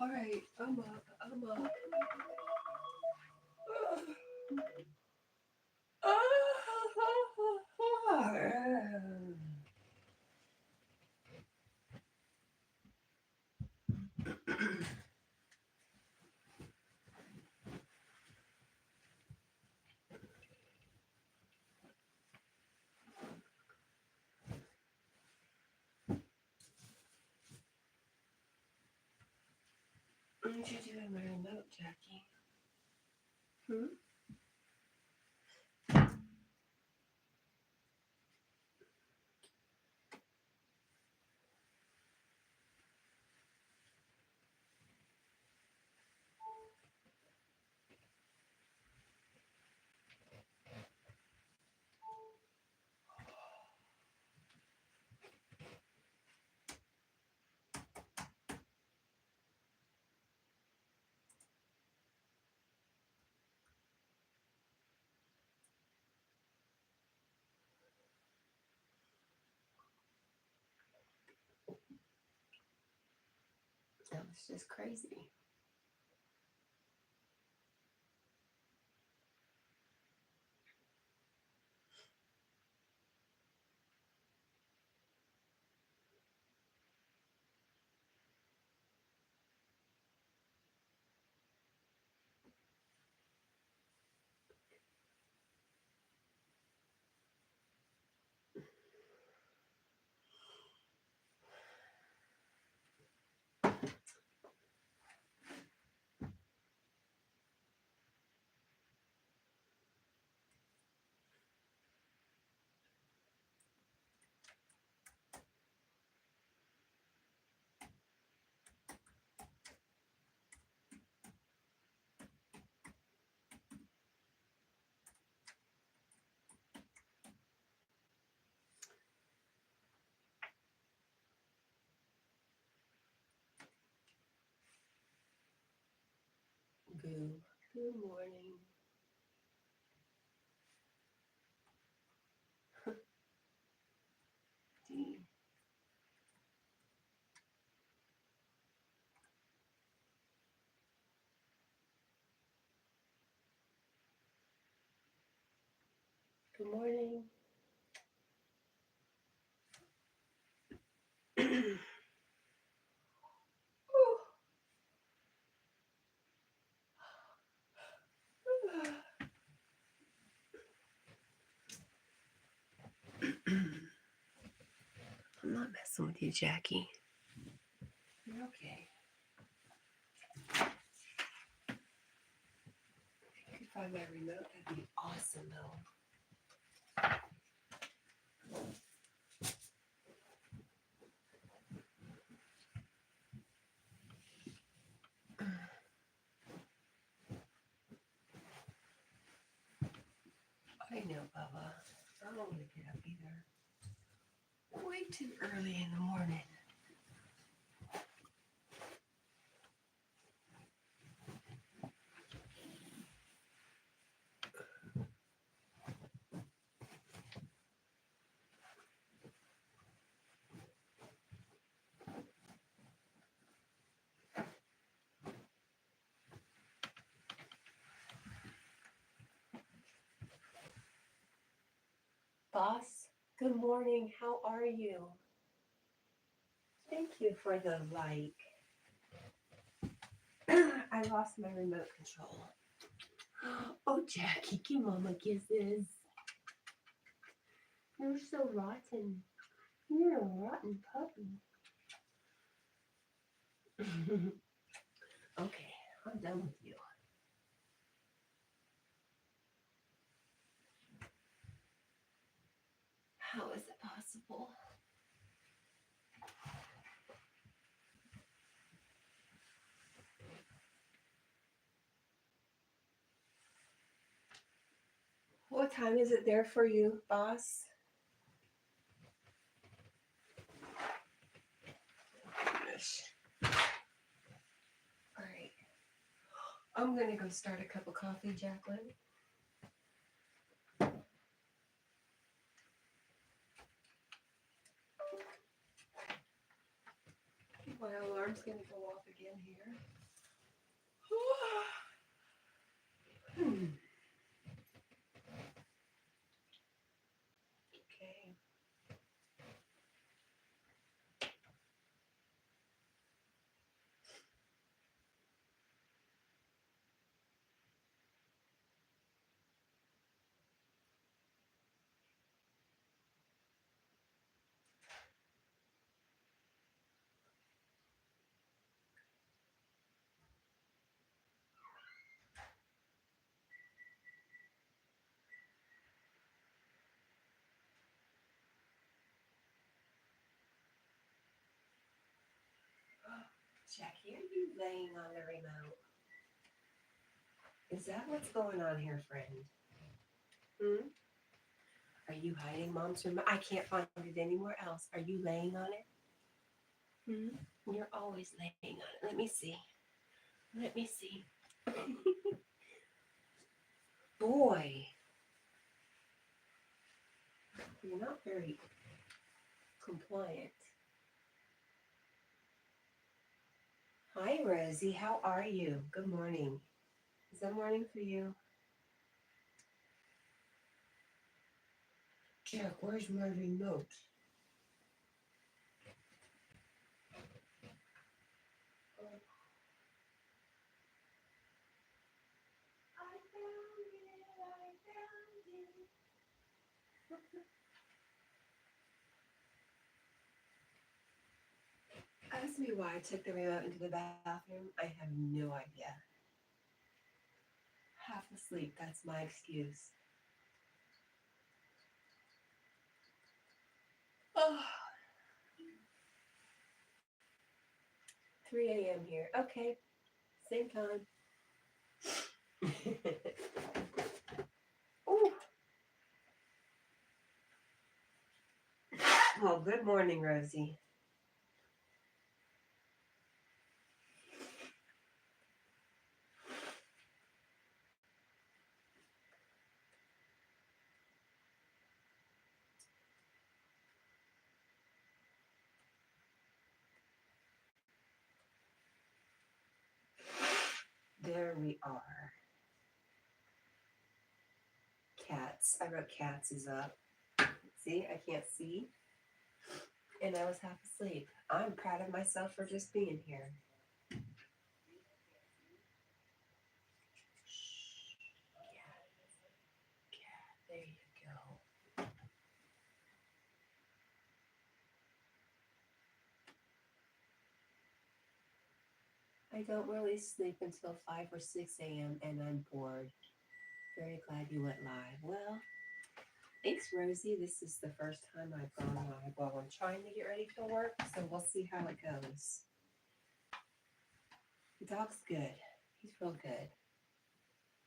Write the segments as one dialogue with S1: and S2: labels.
S1: All right, I'm up. I'm up. What you doing my remote, Jackie? Hmm? That was just crazy. Good. Good morning. Dee. Good morning. I'm not messing with you, Jackie. You're okay. If you could find my remote, that'd be awesome, though. I know, Bubba. I don't want to get up either. Way too early in the morning. Boss, good morning. How are you? Thank you for the like. I lost my remote control. Oh, Jackie, give Mama kisses. You're so rotten. You're a rotten puppy. Okay, I'm done with you. How is it possible? What time is it there for you, boss? Gosh. All right. I'm gonna go start a cup of coffee, Jacqueline. My alarm's gonna go off again here. Okay. Jackie, are you laying on the remote? Is that what's going on here, friend? Are you hiding Mom's remote? I can't find it anywhere else. Are you laying on it? You're always laying on it. Let me see. Let me see. Boy, you're not very compliant. Hi, Rosie. How are you? Good morning. Is that morning for you? Jack, where's my remote? I found it. I found it. Ask me why I took the remote into the bathroom. I have no idea. Half asleep. That's my excuse. Oh, 3 a.m. here. Okay, same time. Ooh. Well, good morning, Rosie. There we are. Cats. I wrote cats is up. See, I can't see. And I was half asleep. I'm proud of myself for just being here. Cat, there you go. I don't really sleep until 5 or 6 a.m. and I'm bored. Very glad you went live. Well, thanks, Rosie. This is the first time I've gone live while I'm trying to get ready for work, so we'll see how it goes. The dog's good. He's real good.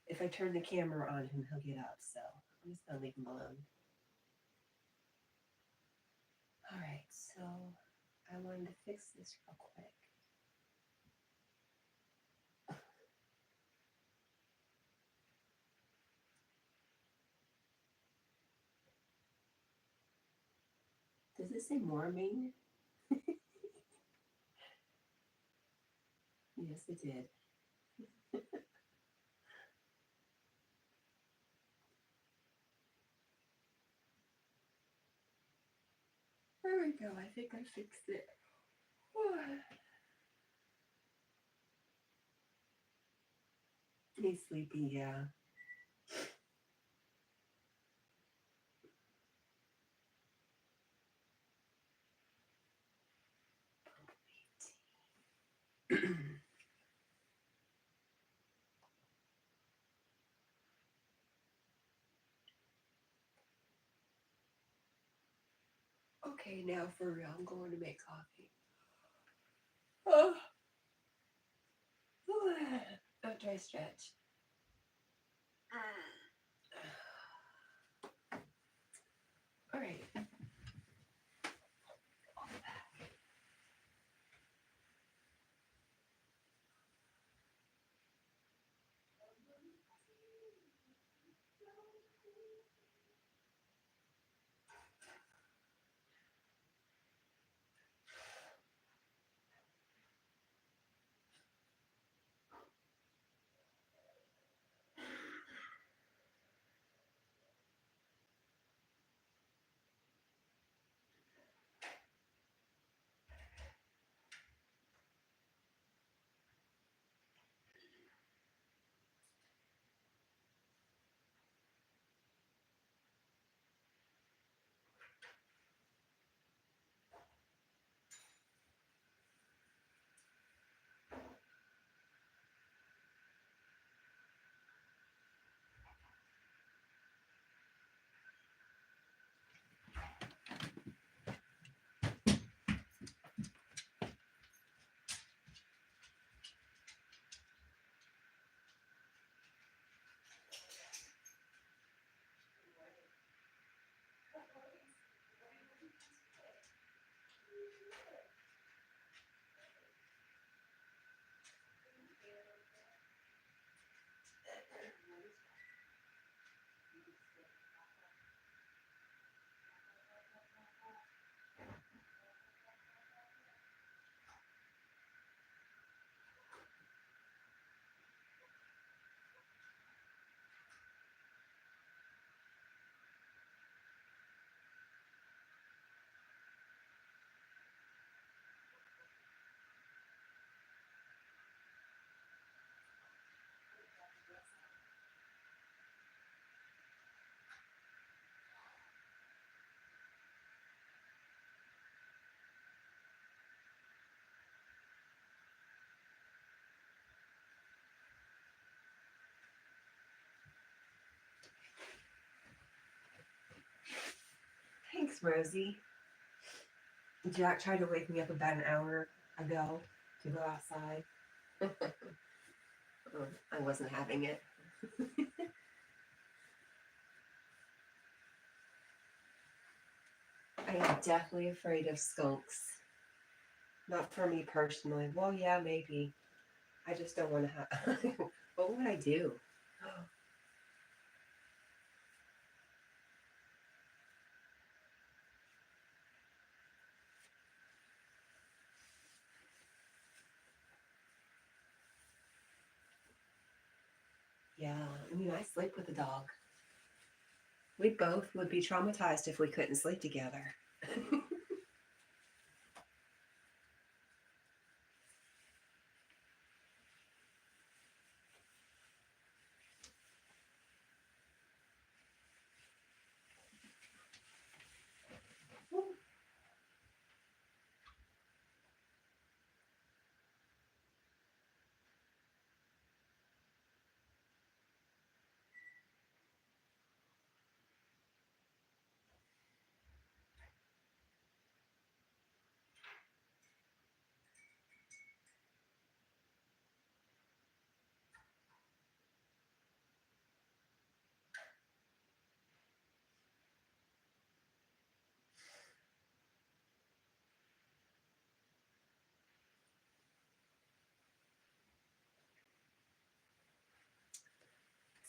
S1: If I turn the camera on him, he'll get up, so I'm just going to leave him alone. All right, so I wanted to fix this real quick. Does it say morning? Yes, it did. There we go. I think I fixed it. He's sleepy, yeah. Okay, now for real, I'm going to make coffee. Oh, dry stretch. All right. Rosie. Jack tried to wake me up about an hour ago to go outside. I wasn't having it. I am definitely afraid of skunks. Not for me personally. Well, yeah, maybe. I just don't want to have. What would I do? Yeah, I mean, I sleep with a dog. We both would be traumatized if we couldn't sleep together.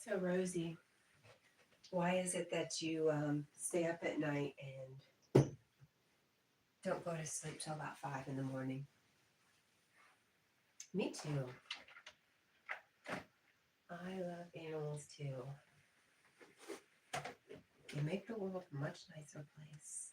S1: So, Rosie, why is it that you stay up at night and don't go to sleep till about 5 in the morning? Me too. I love animals too. They make the world a much nicer place.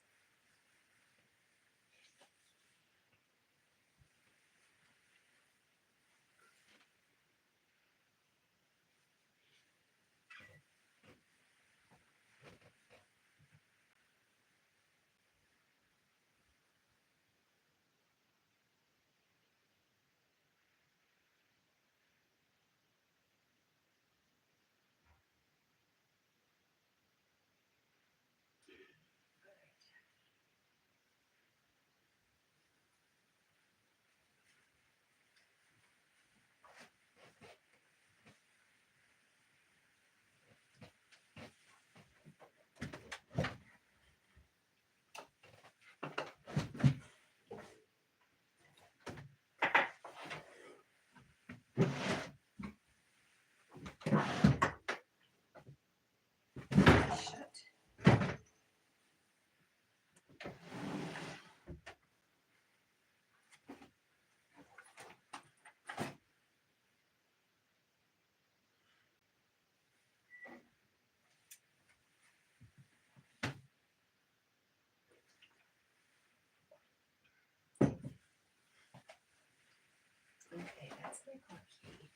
S1: Shut. Okay, that's my car key.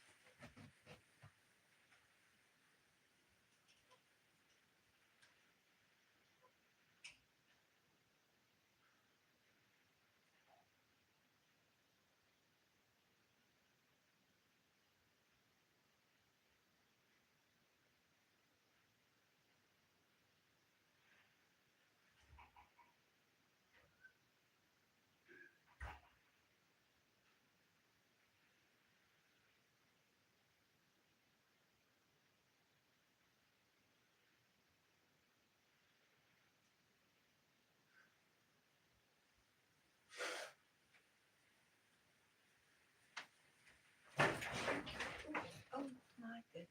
S1: Oh my goodness.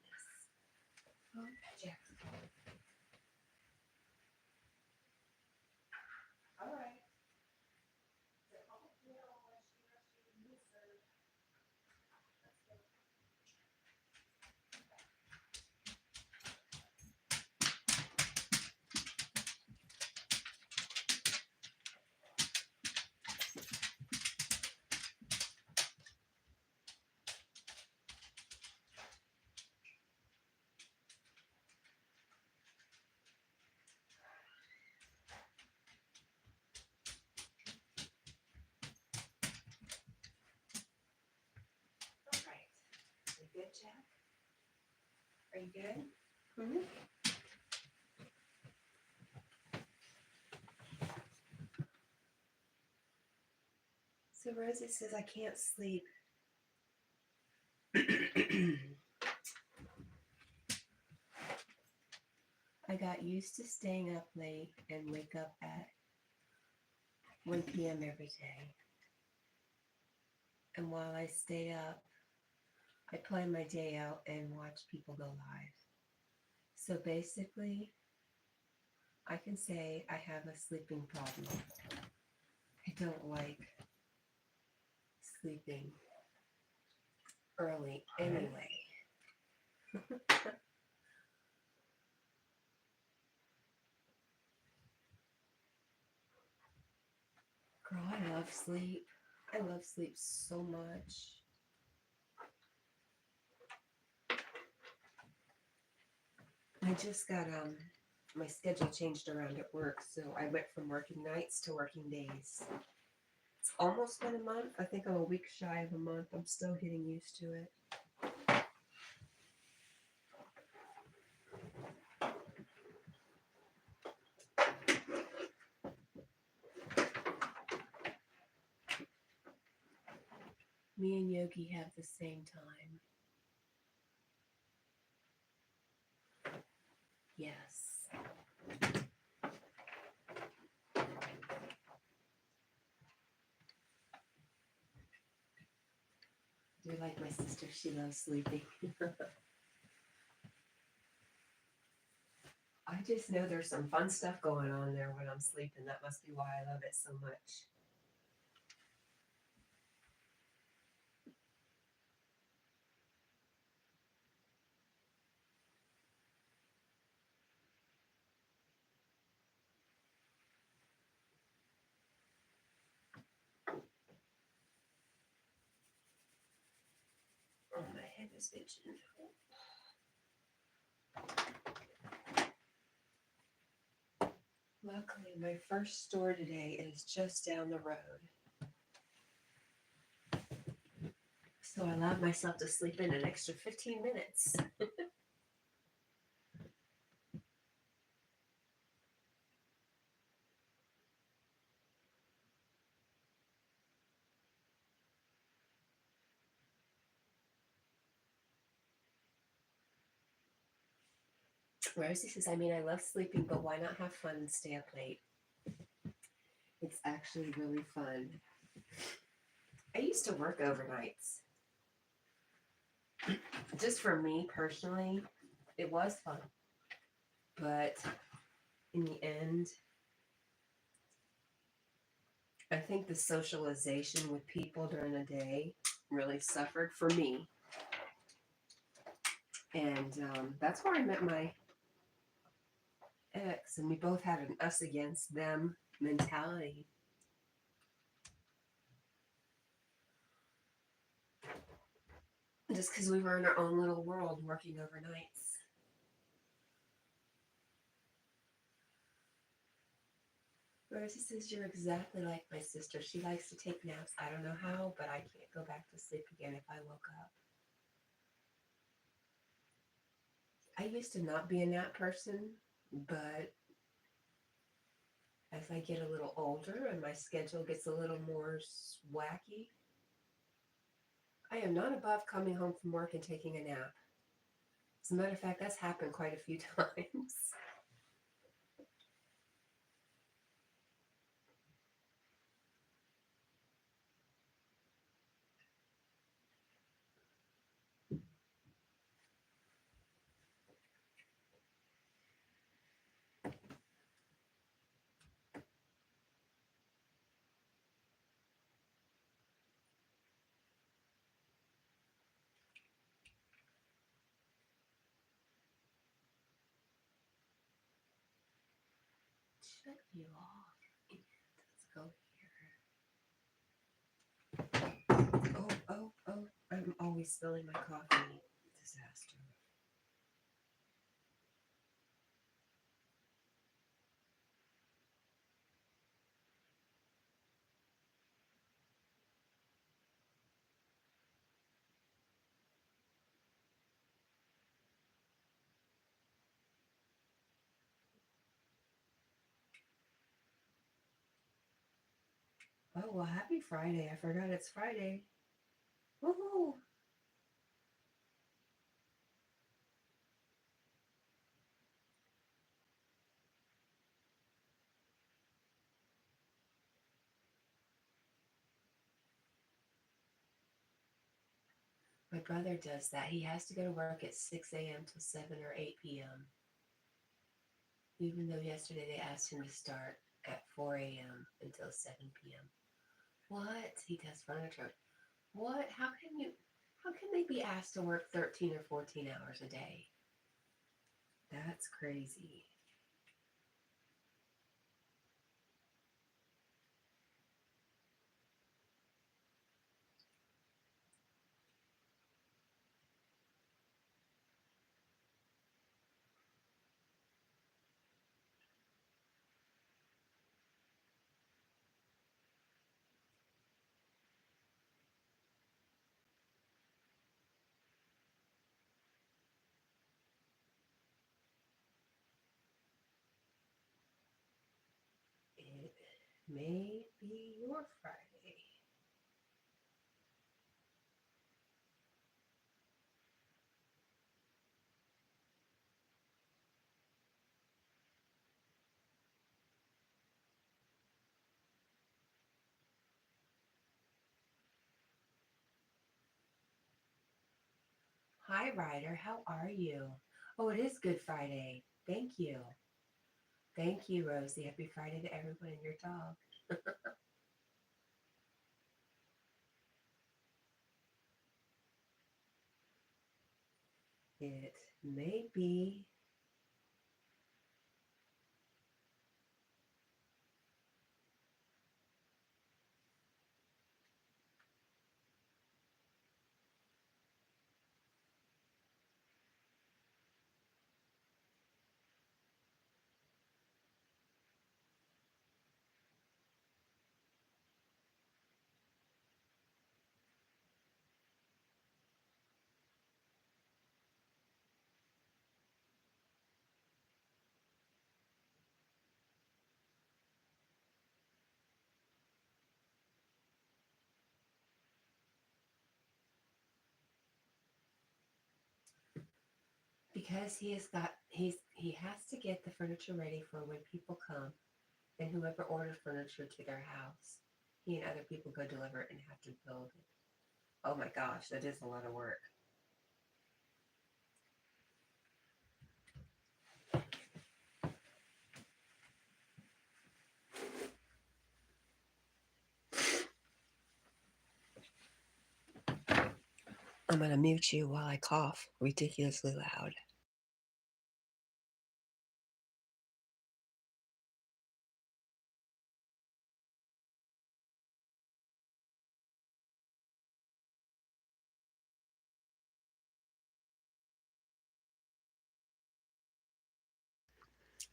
S1: Oh, Jack. All right. All right. You good, Jack? Are you good? Mm-hmm. So Rosie says I can't sleep. I got used to staying up late and wake up at 1 p.m. every day. And while I stay up, I plan my day out and watch people go live. So basically, I can say I have a sleeping problem. I don't like sleeping early anyway. Girl, I love sleep. I love sleep so much. I just got my schedule changed around at work, so I went from working nights to working days. It's almost been a month. I think I'm a week shy of a month. I'm still getting used to it. Me and Yogi have the same time. Yes. You're like my sister. She loves sleeping. I just know there's some fun stuff going on there when I'm sleeping. That must be why I love it so much. Oh, my head is itching. Luckily, my first store today is just down the road. So I allowed myself to sleep in an extra 15 minutes. Rosie says, I mean, I love sleeping, but why not have fun and stay up late? It's actually really fun. I used to work overnights. Just for me personally, it was fun. But in the end, I think the socialization with people during the day really suffered for me. And that's where I met my ex, and we both had an us against them mentality. Just because we were in our own little world working overnights. Rosie says, you're exactly like my sister. She likes to take naps. I don't know how, but I can't go back to sleep again if I woke up. I used to not be a nap person, but as I get a little older and my schedule gets a little more wacky, I am not above coming home from work and taking a nap. As a matter of fact, that's happened quite a few times. Shut you off. Let's go here. Oh. I'm always spilling my coffee. Disaster. Oh, well, happy Friday. I forgot it's Friday. Woohoo! My brother does that. He has to go to work at 6 a.m. till 7 or 8 p.m. Even though yesterday they asked him to start at 4 a.m. until 7 p.m. What? He does furniture. What? How can they be asked to work 13 or 14 hours a day? That's crazy. It may be your Friday. Hi, Ryder. How are you? Oh, it is Good Friday. Thank you. Thank you, Rosie. Happy Friday to everyone and your dog. It may be because he has to get the furniture ready for when people come and whoever orders furniture to their house. He and other people go deliver it and have to build it. Oh my gosh, that is a lot of work. I'm gonna mute you while I cough ridiculously loud.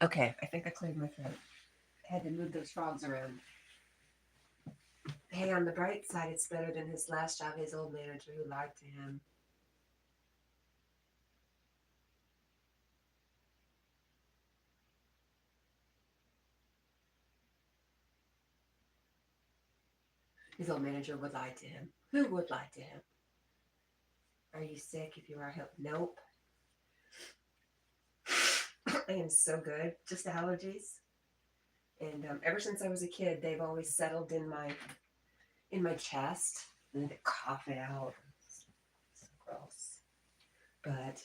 S1: Okay, I think I cleared my throat. I had to move those frogs around. Hey, on the bright side, it's better than his last job, his old manager who lied to him. His old manager would lie to him. Who would lie to him? Are you sick? If you are, help. Nope. I am so good. Just allergies. And ever since I was a kid, they've always settled in my chest. And to cough it out. It's so gross. But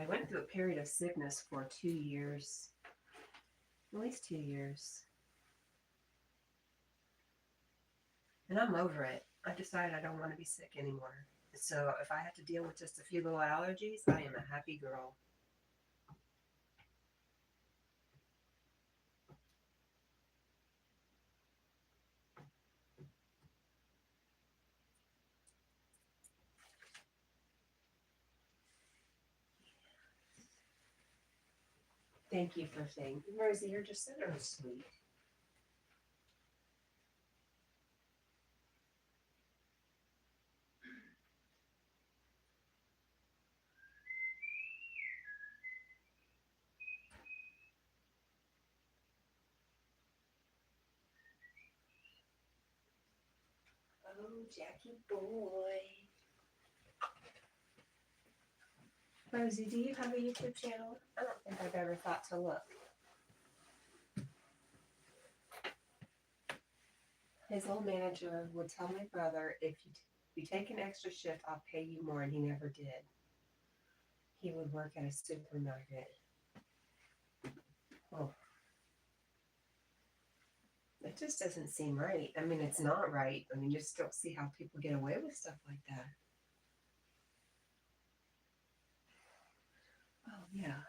S1: I went through a period of sickness for 2 years, at least 2 years, and I'm over it. I decided I don't want to be sick anymore. So if I have to deal with just a few little allergies, I am a happy girl. Thank you for saying, Rosie, you're just so sweet. Oh, Jackie boy. Rosie, do you have a YouTube channel? I don't think I've ever thought to look. His old manager would tell my brother, if you take an extra shift, I'll pay you more, and he never did. He would work at a supermarket. Oh, it just doesn't seem right. I mean, it's not right. I mean, you just don't see how people get away with stuff like that. Oh, yeah.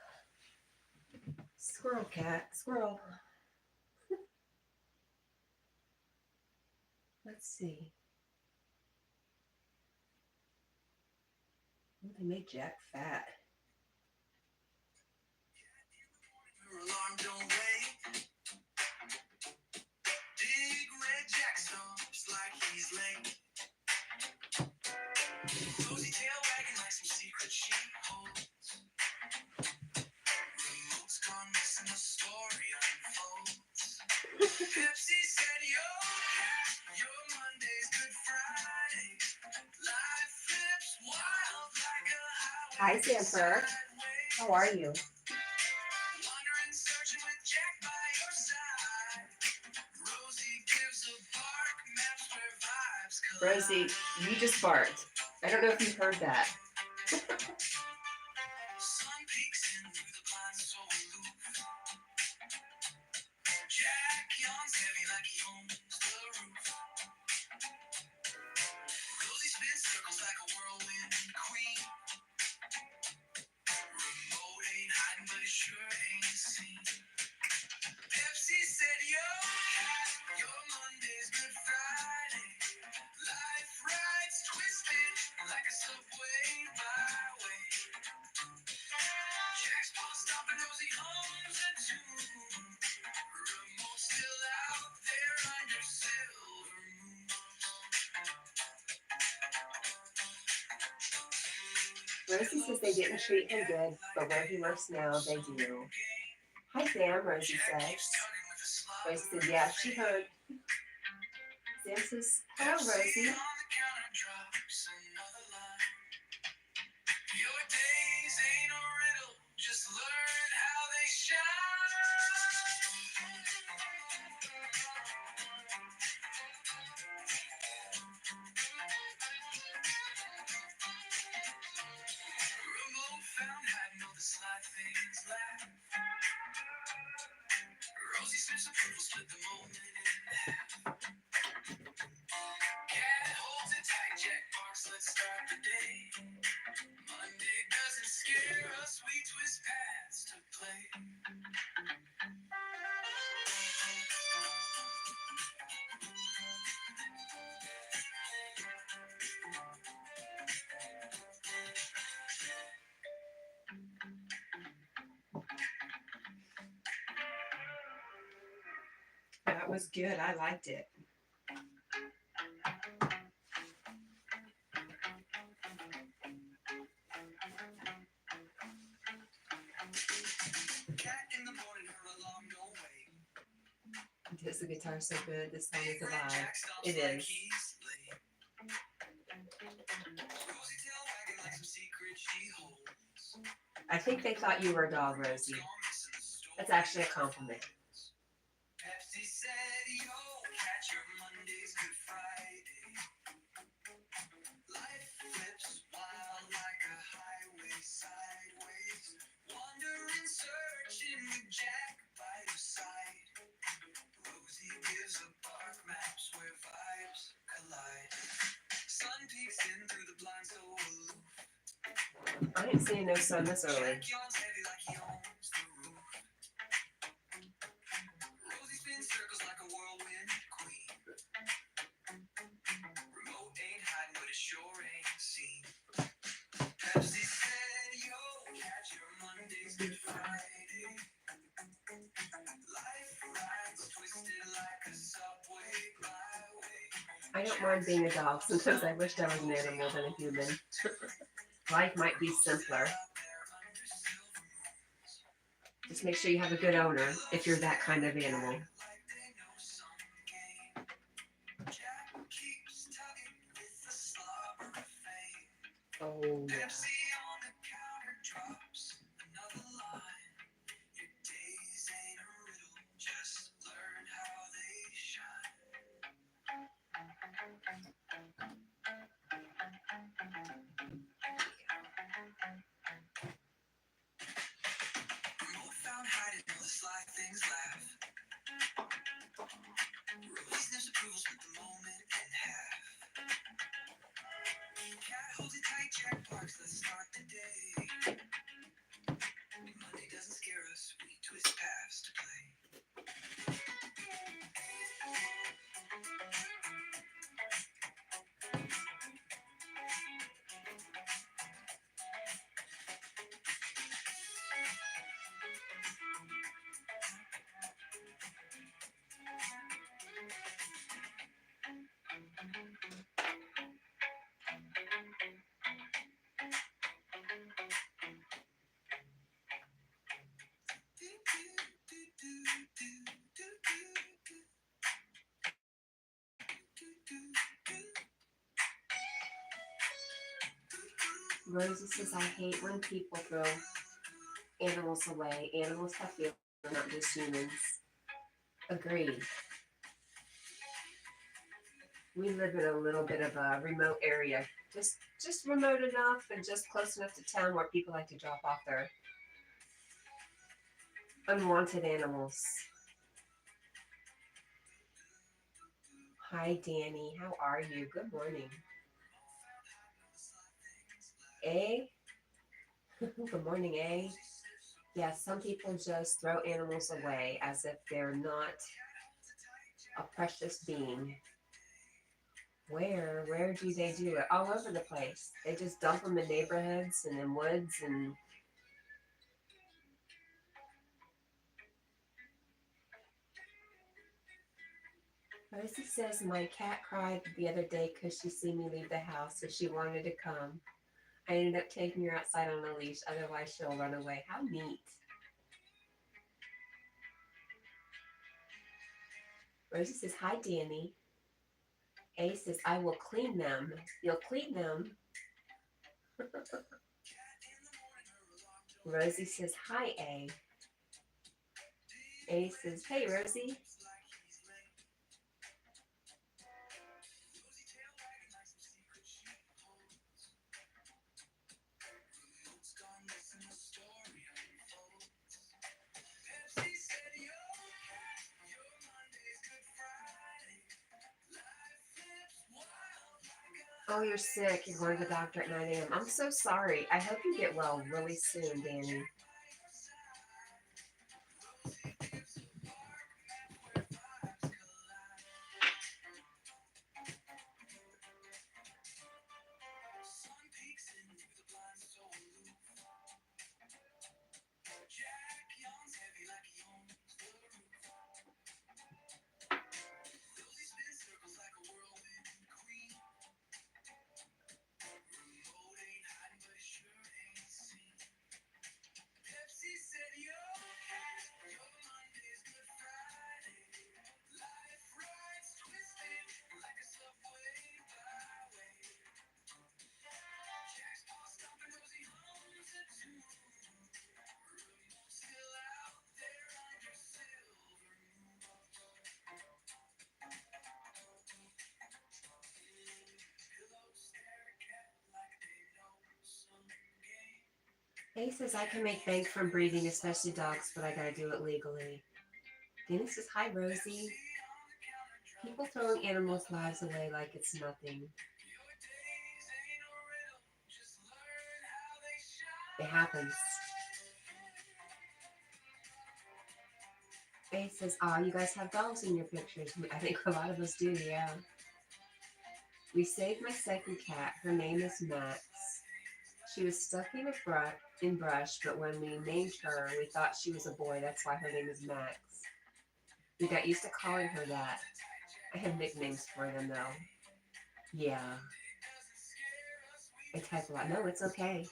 S1: Squirrel cat, squirrel. Let's see. Oh, they made Jack fat. Your alarm don't wait. Big red Jack stops like he's late. Rosy tail wagging like some secret she holds. Remote's gone missing, the story unfolds. Pepsi said, yo, your Monday's Good Friday. Life flips wild like a highway. Hi, Sanford. How are you? Wandering, searching with Jack by your side. Rosie gives a bark, maps where vibes collide. Rosie, you just barked. I don't know if you've heard that. Sun peeks in through the blinds so aloof. Jack yawns heavy like he owns the roof. Rosie spins circles like a whirlwind queen. Remote ain't hiding, but it sure ain't seen. Pepsi said, yo, your Monday's Good Friday. Life rides twisted like a subway byway. Jack's paw stomping, Rosie hums a tune. Remote still out there under silver moon. Rosie says they didn't treat him good, but where he works now, they do. Hi, Sam, Rosie says. Rosie says, yeah, she heard. Sam says, hello, Rosie. Your days ain't a riddle, just learn how they shine. Remote found hiding all the sly things laugh. Rosie sniffs approval, split the moment in half. Cat holds it tight, Jack barks, let's start the day. Monday doesn't scare us, we twist paths to play. That was good. I liked it. Cat in the morning, her alarm don't wait. Because the guitar's so good, this song is a vibe. It is. I think they thought you were a dog, Rosie. That's actually a compliment. Pepsi said, yo, catch your Monday's Good Friday. Life flips wild like a highway sideways. Wandering, searching with Jack by your side. Rosie gives a bark, maps where vibes collide. Sun peeks in through the blinds so aloof. I ain't seeing no sun this early. Jack yawns heavy like he owns the roof. Rosie spins circles like a whirlwind queen. Remote ain't hiding, but it sure ain't seen. Pepsi said, yo, catch your Monday's Good Friday. Life rides twisted like a subway byway. I don't mind being a dog. Sometimes I wish I was an animal than a human. Life might be simpler. Just make sure you have a good owner if you're that kind of animal. Oh, yeah. Rosie says, I hate when people throw animals away. Animals have feelings, not just humans. Agreed. We live in a little bit of a remote area. Just remote enough and just close enough to town where people like to drop off their unwanted animals. Hi, Danny. How are you? Good morning. A? Good morning, A. Yeah, some people just throw animals away as if they're not a precious being. Where do they do it? All over the place. They just dump them in neighborhoods and in woods and Rosie says my cat cried the other day because she seen me leave the house, so she wanted to come. I ended up taking her outside on a leash, otherwise she'll run away. How neat. Rosie says, hi, Danny. A says, I will clean them. You'll clean them. Rosie says, hi, A. A says, hey, Rosie. Oh, you're sick. You're going to the doctor at 9 a.m. I'm so sorry. I hope you get well really soon, Danny. He says I can make bank from breeding, especially dogs, but I gotta do it legally. Danny says, hi, Rosie. People throwing animals' lives away like it's nothing. It happens. Faith says, oh, you guys have dogs in your pictures. I think a lot of us do, yeah. We saved my second cat. Her name is Max. She was stuck in brush, but when we named her, we thought she was a boy. That's why her name is Max. We got used to calling her that. I have nicknames for them, though. Yeah. I type a lot. No, it's okay.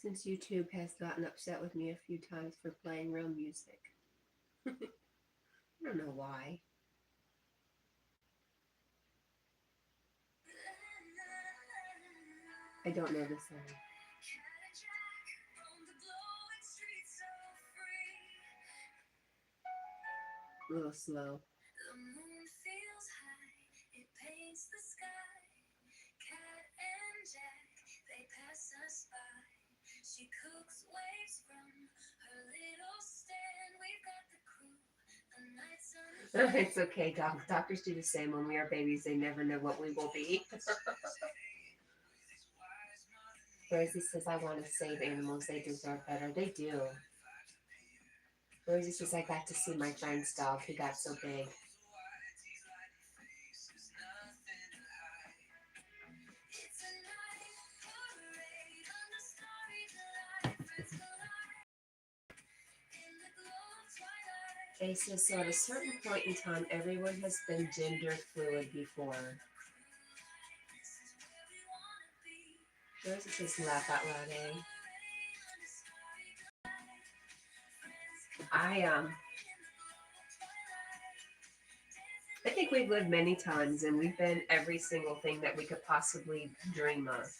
S1: Since YouTube has gotten upset with me a few times for playing real music. I don't know why. I don't know the song. A little slow. The moon feels high, it paints the sky. Cat and Jack, they pass us by. She cooks waves from her little stand. We've got the crew, the night sun. It's okay, doc. Doctors do the same. When we are babies, they never know what we will be. Rosie says, I want to save animals. They deserve better. They do. Rosie says, I got to see my friend's dog. He got so big. Kay says, so at a certain point in time, everyone has been gender fluid before. Rosie says, laugh out loud, eh? I think we've lived many times, and we've been every single thing that we could possibly dream of.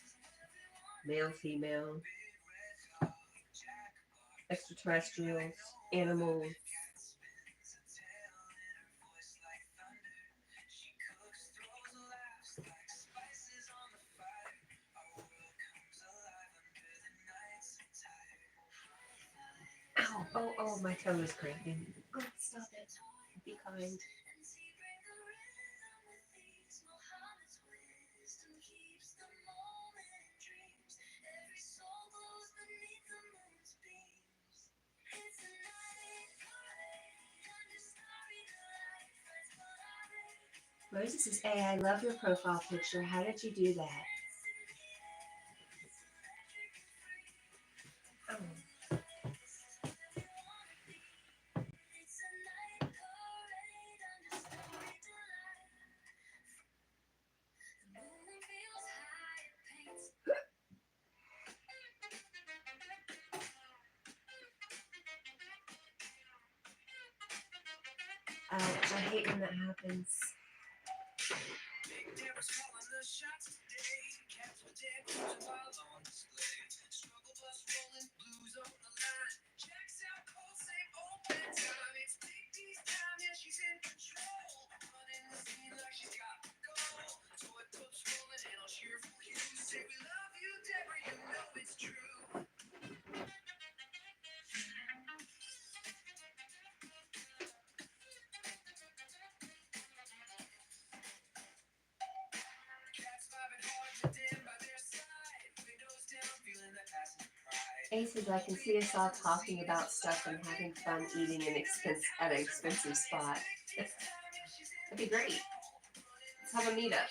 S1: Male, female, extraterrestrials, animals. Ow, oh, my tongue is cramping. Oh, stop it. Be kind. Rosie says, hey, I love your profile picture. How did you do that? Oh. Ouch, I hate when that happens. Aces, I can see us all talking about stuff and having fun eating at an expensive spot. That'd be great. Let's have a meetup.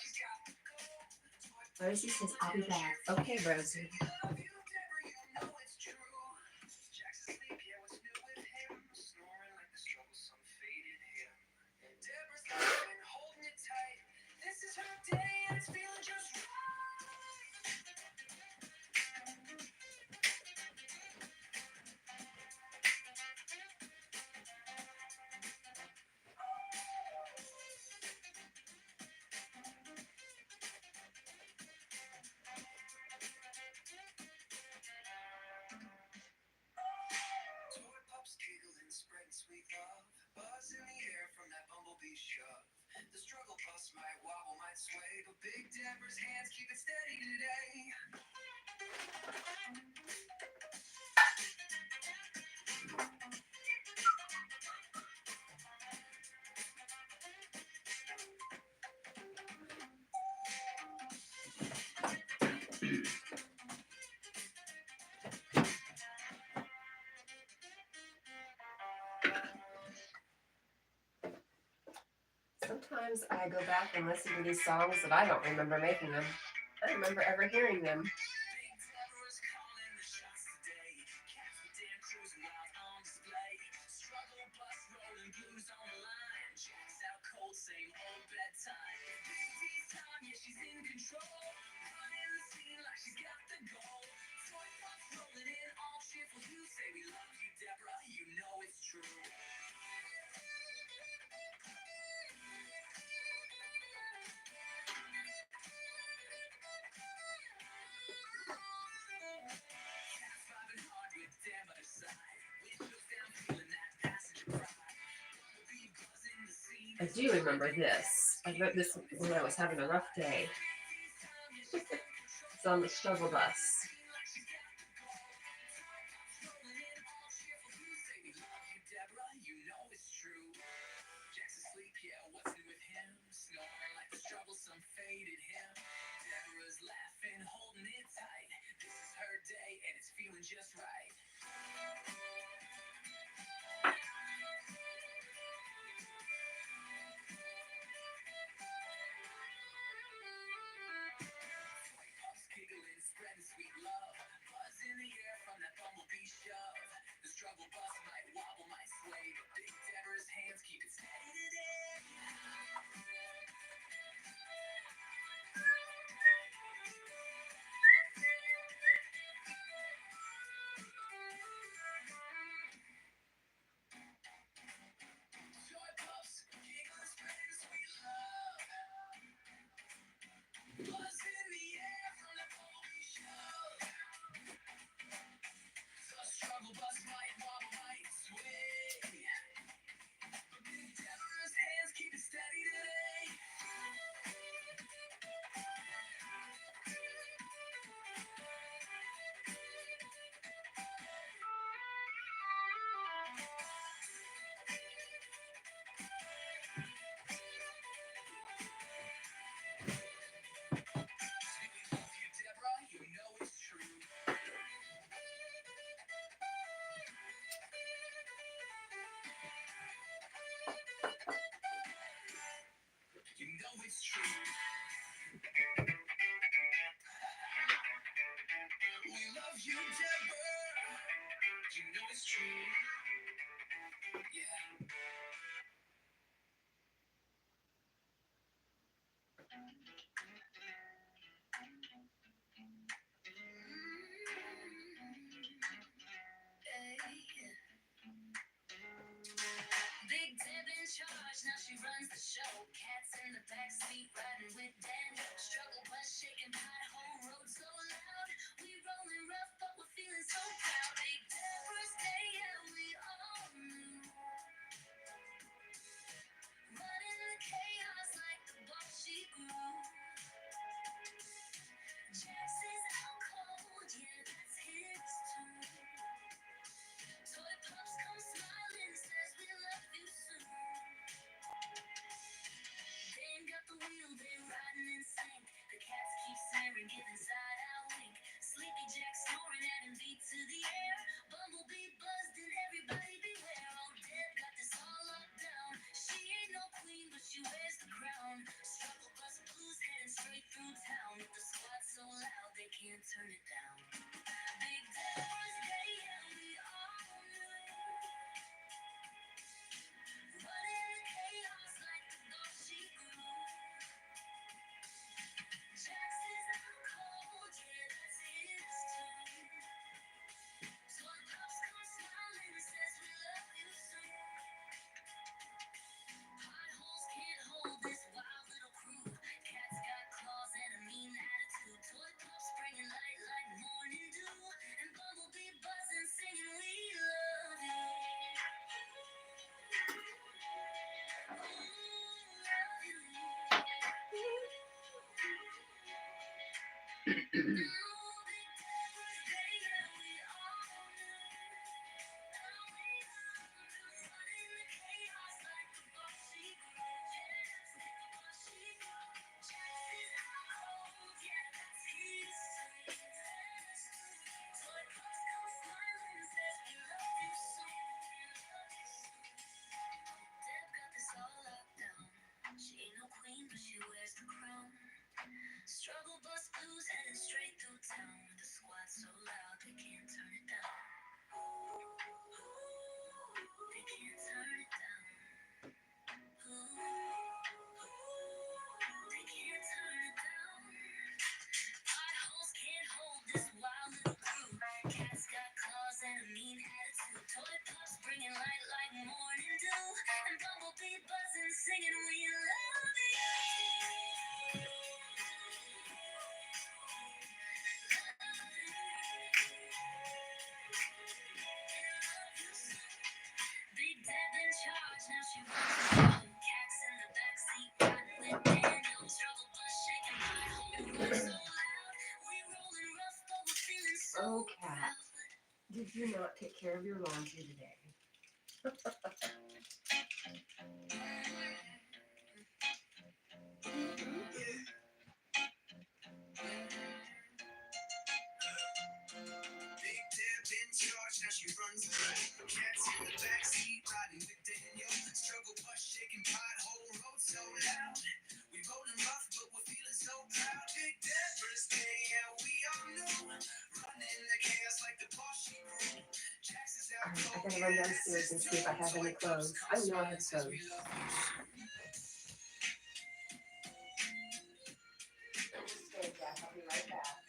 S1: Rosie says, I'll be back. Okay, Rosie. Sometimes I go back and listen to these songs that I don't remember making them. I don't remember ever hearing them. I do remember this. I wrote this when I was having a rough day. It's on the struggle bus. Oh, cat. Did you not take care of your laundry today? Big Deb in charge, now she runs the show. Cats in the backseat, riding with Daniel. Struggle bus shaking, pothole road so loud. We rolling rough, but we're feeling so proud. Big Deb first day, yeah, we all knew. Running the chaos like the boss she grew. Jax is out cold. I gotta run downstairs and see if I have any clothes. I know I have clothes. Stay, Jack. I'll be right back.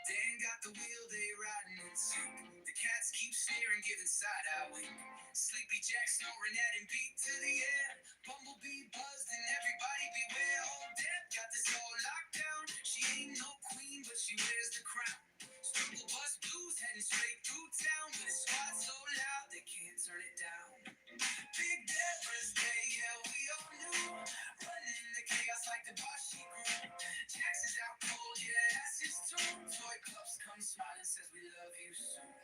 S1: Dan got the wheel, they riding in sync. The cats keep sneering, giving side-eye wink. Sleepy Jack snoring at him, beat to the air. Bumblebee buzzed and everybody beware. Old Deb got this all locked down. She ain't no queen, but she wears the crown. Struggle bus blues heading straight through town. With a squad so loud, they can't turn it down. Big Deborah's day, yeah, we all knew. Running the chaos like the boss she grew. Jax is out cold, yeah, that's his tune. Toy pups come smiling, says we love you soon.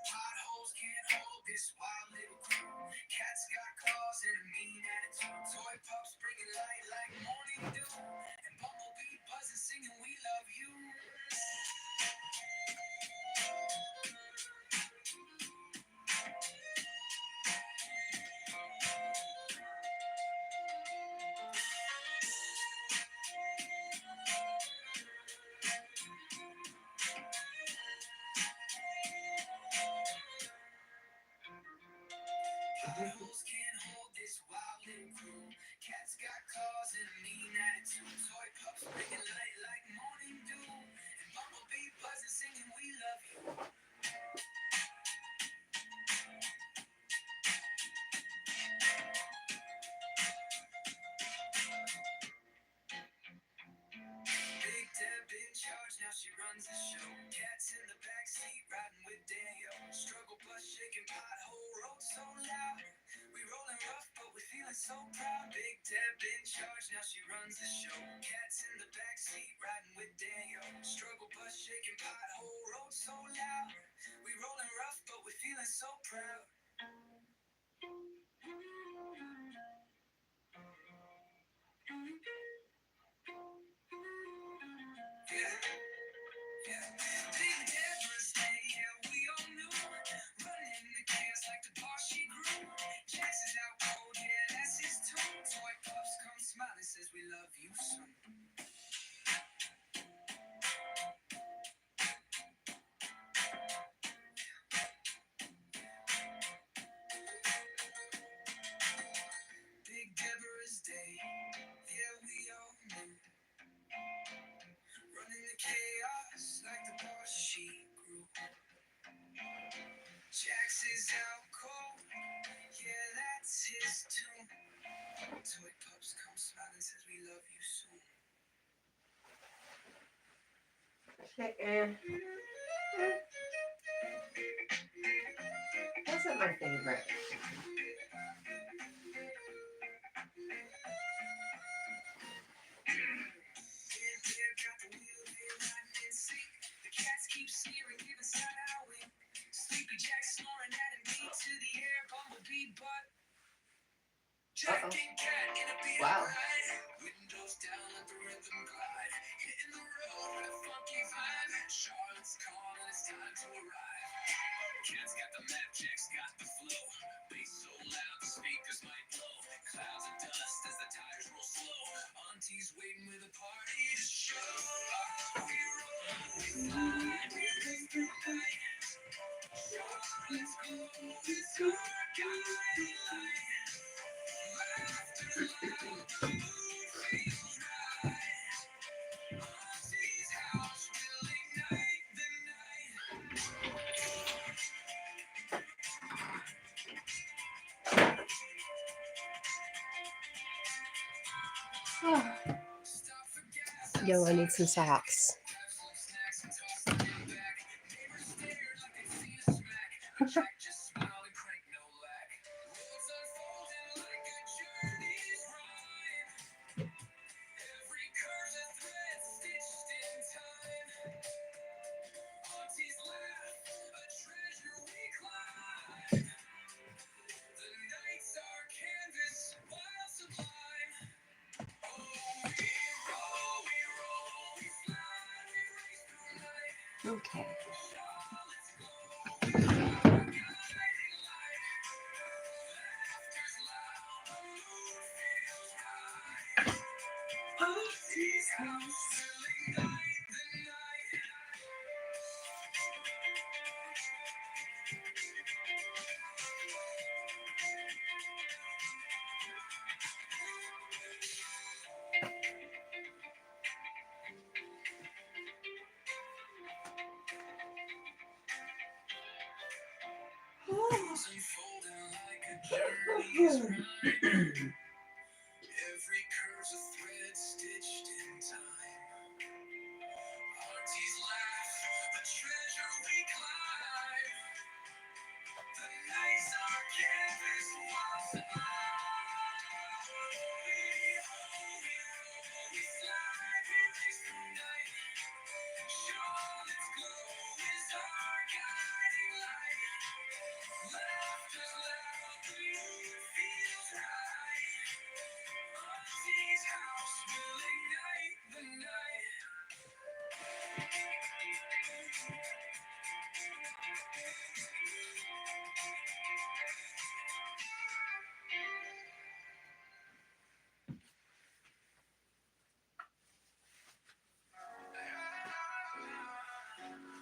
S1: Potholes can't hold this wild little crew. Cats got claws and a mean attitude. Toy pups bringing light like morning dew. And Bumblebee buzzing, singing we love you. Potholes can't hold this wild little crew. Cats got claws and a mean attitude. Toy pups bringing light like morning dew. And Bumblebee buzzing, singing we love you. Big Deb in charge, now she runs the show. Cats in the backseat, riding with Daniel. Struggle bus shaking, pothole road so loud. We rolling rough, but we feeling so proud. Big Deb in charge, now she runs the show. Cats in the backseat, riding with Daniel. Struggle bus shaking, pothole road so loud. We rolling rough, but we feeling so proud. Yeah. Big Deborah's day, yeah, we all knew. Running the chaos like the boss she grew. Jax is out cold, yeah, that's his tune. Toy pups come smiling, says we love you soon. Big Deborah's day, yeah, we all knew. Running the chaos like the boss she grew. Jax is out cold, yeah, that's his tune. Toy pups come smiling, says we love you soon. Wasn't my favorite. The cats keep sneering, giving side-eye wink. Sleepy Jack snoring at him, beat to the air. Bumblebee butt. Jack and Cat in a beat ride. Windows down, let the rhythm glide. Hitting the road with a funky vibe. Charlotte's calling, it's time to arrive. Cat's got the map, Jack's got the flow. Bass so loud, the speakers might blow. Clouds of dust as the tires roll slow. Auntie's waiting with a party to show. We roll, we fly, we race through night. Charlotte's glow is our guiding light. Laughter loud, the mood feels right. Auntie's house will ignite the night. Oh. Yo, I need some socks. Okay.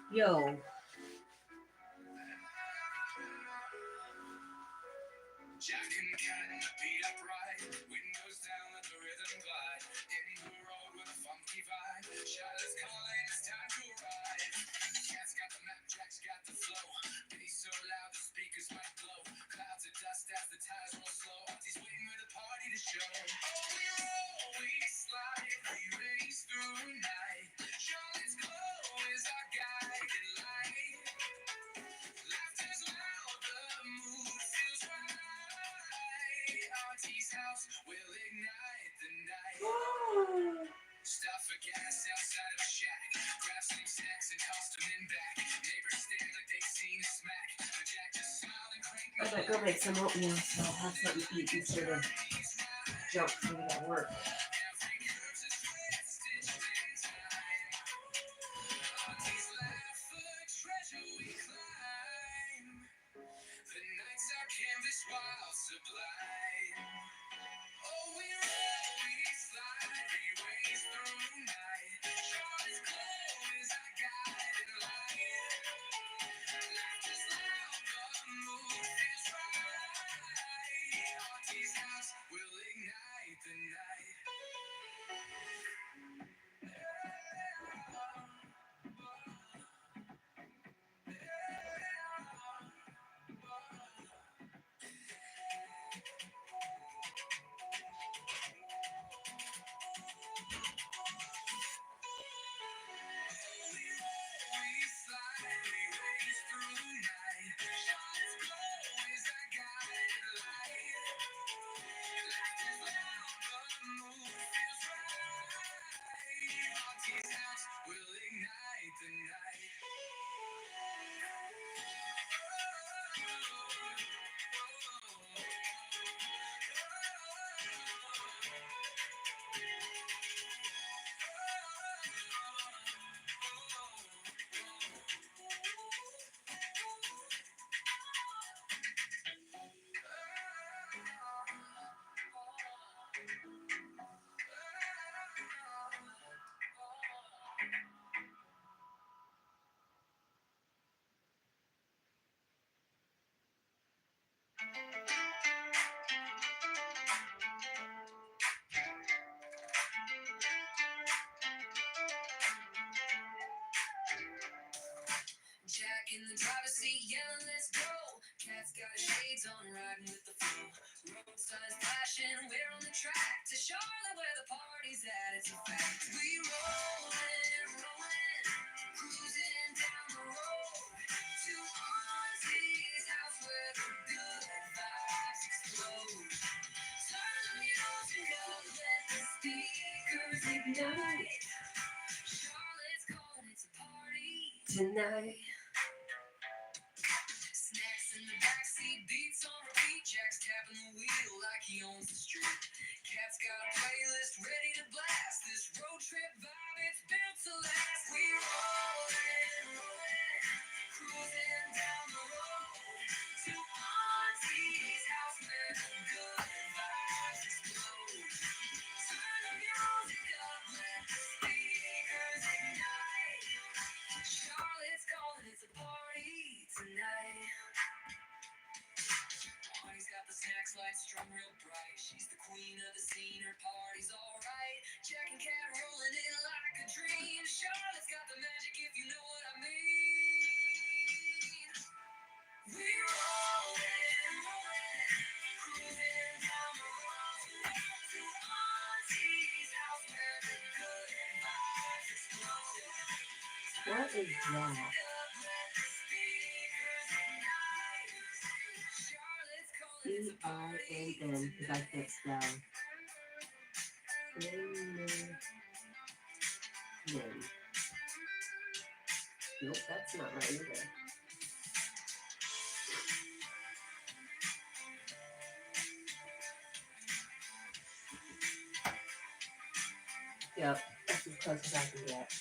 S1: Yo. Jack and Cat and the beat up ride. Windows down, let the rhythm glide. Hitting the road with a funky vibe. Shadows calling, it's time to ride. Cat's got the map, Jack's got the flow. Bass so loud, the speakers might blow. Clouds of dust as the tires roll slow. He's waiting with a party to show. Oh, we roll, we slide, we race through the night. Charlotte's glow is our guiding light. Laughter's loud, the mood feels right. Auntie's house will ignite the night. Stop for gas outside of a shack. Grab some snacks and toss them in back. Neighbors stare like they've seen a smack. But Jack just smiled and cranked the I might go make some oatmeal so I'll have something to eat instead of junk food at work.
S2: Wild sublime. Oh, we roll, we slide, we race through the night. Charlotte's glow is our guiding light. Laughter's loud, the mood feels right. Auntie's house will ignite the night. shades on, riding with the flow. Road signs flashing, we're on the track to Charlotte where the party's at. It's a fact. We rollin', rollin', cruising down the road to Auntie's house where the good vibes explode. Turn the music up, let the speakers ignite. Charlotte's calling, it's a party
S1: Tonight.
S2: Snacks in the backseat, beats on repeat. Jack's tapping the wheel like he owns the street. Cat's got a playlist ready to blast. This road trip vibe, it's built to last. We rollin', rollin', cruising down the road to Auntie's house where the good vibes explode. Turn the music up, let the speakers ignite. Charlotte's calling, it's a party tonight. Monty's got the snacks lights strung real bright. She's the queen of the scene, her party's alright. Jack and Cat rolling in like a dream. Charlotte's got the magic if you know what I mean. We rollin', rollin', cruising down the road to Auntie's house where the good vibes explode.
S1: What is that? ERNN, because I can't spell. Nope, that's not right either. Yep, that's as close as I can get.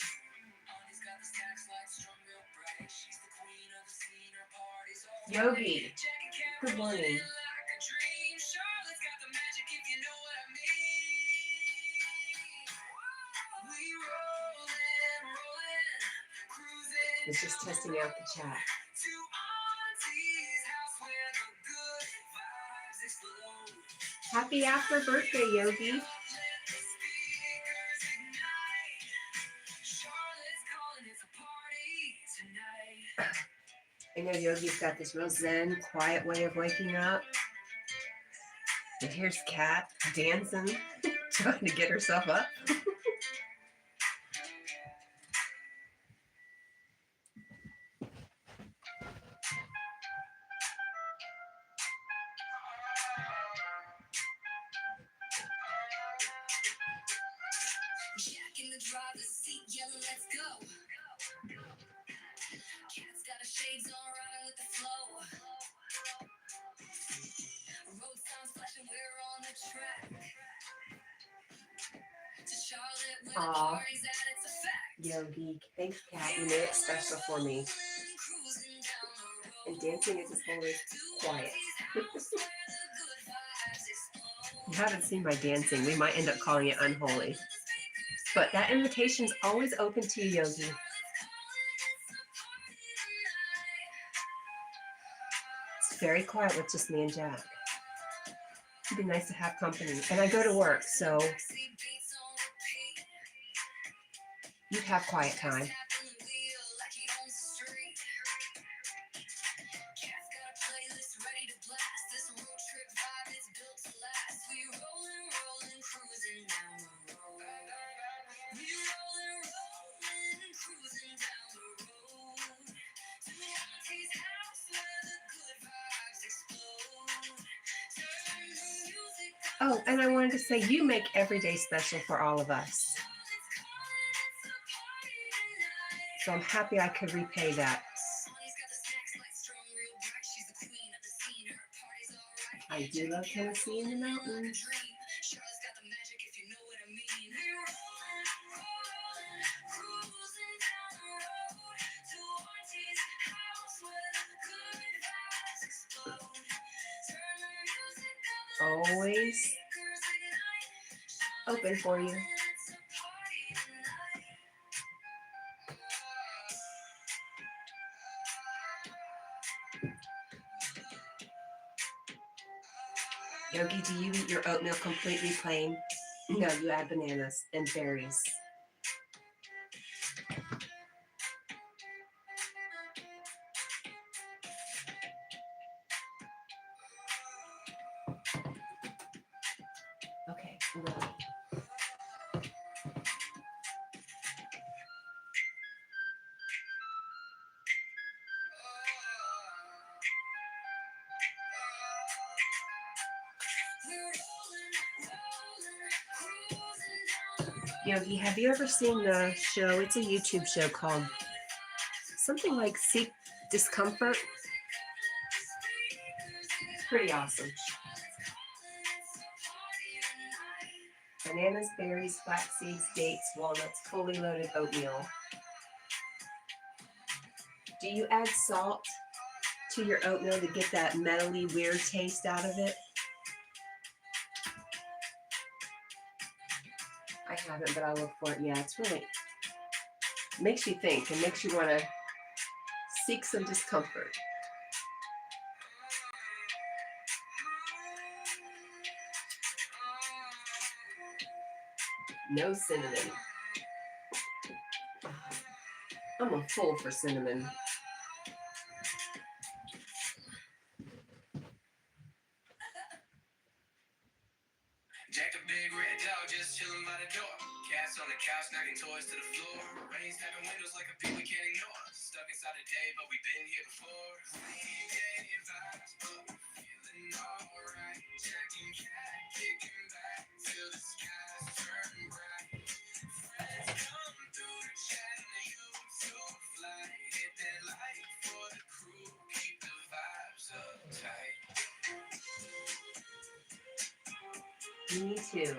S1: Yogi, good morning. It's just testing out the chat. Happy after birthday, Yogi. I know Yogi's got this real zen, quiet way of waking up. And here's Cat dancing, trying to get herself up.
S2: Jack in the driver's seat, yelling, let's go. Cat's got her shades on, riding with the flow. Road signs flashing, we're on the track to Charlotte where the party's at, it's a fact.
S1: Yogi, thanks, Cat. You made it special for me. And dancing is as always quiet. You haven't seen my dancing. We might end up calling it unholy. But that invitation's always open to you, Yogi. It's very quiet with just me and Jack. It'd be nice to have company. And I go to work, so you'd have quiet time. Oh, and I wanted to say you make every day special for all of us. So I'm happy I could repay that. I do love Tennessee in the mountains. Always open for you. Yogi, do you eat your oatmeal completely plain? No, you add bananas and berries. Well, Yogi, have you ever seen the show? It's a YouTube show called something like Seek Discomfort. It's pretty awesome. Bananas, berries, flax seeds, dates, walnuts, fully loaded oatmeal. Do you add salt to your oatmeal to get that metally, weird taste out of it? I haven't, but I'll look for it. Yeah, it's really makes you think and makes you want to seek some discomfort. No cinnamon. I'm a fool for cinnamon.
S2: Jack the big red dog just chilling by the door. Cats on the couch knocking toys to the floor. Rain tapping windows like a peep we can't ignore. Stuck inside the day, but we've been here before. We getting vibes, but feeling alright. Jack and Cat kicking back till the skies turn bright. Friends come through the chat and they use to fly. Hit that light for the crew, keep the vibes up tight.
S1: Me too.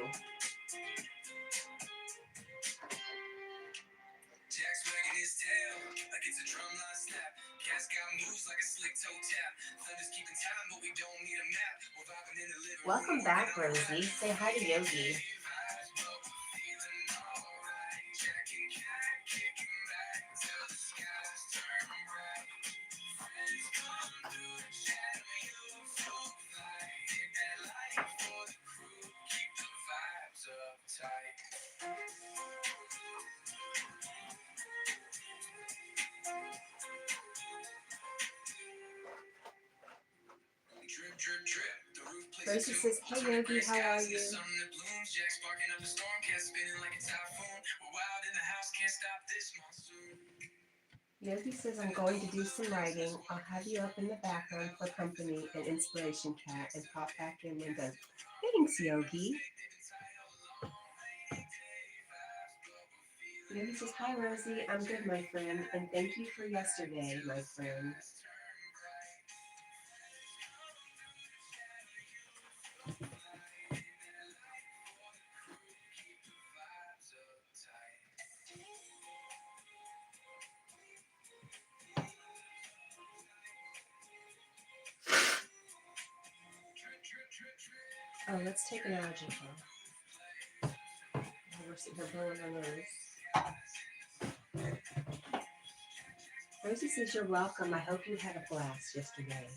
S2: Jack's wagging his tail like it's a drumline snap. Cat's got moves like a slick toe tap. Thunder's keeping time, but we don't need a map. We're vibing in the living room.
S1: Welcome back, Rosie. Say hi to Yogi.
S2: Jack and Cat kicking back till the skies turn bright. Friends come through the chat and they use to fly. Hit that light for the crew, keep the vibes up tight. Drip, drip, drip. The roof plays
S1: Rosie says, hey Yogi, how are you?
S2: Something that blooms. Jack sparking up a storm. Cat spinning like a typhoon. We're wild in the house, can't stop this monsoon.
S1: Yogi says, I'm going to do some writing. I'll have you up in the background for company and inspiration, Cat, and pop back in when done. Thanks, Yogi. Yogi says, hi Rosie, I'm good, my friend, and thank you for yesterday, my friend. Oh, let's take an allergy pill. We're sitting here blowing our nose. Rosie says, you're welcome. I hope you had a blast yesterday.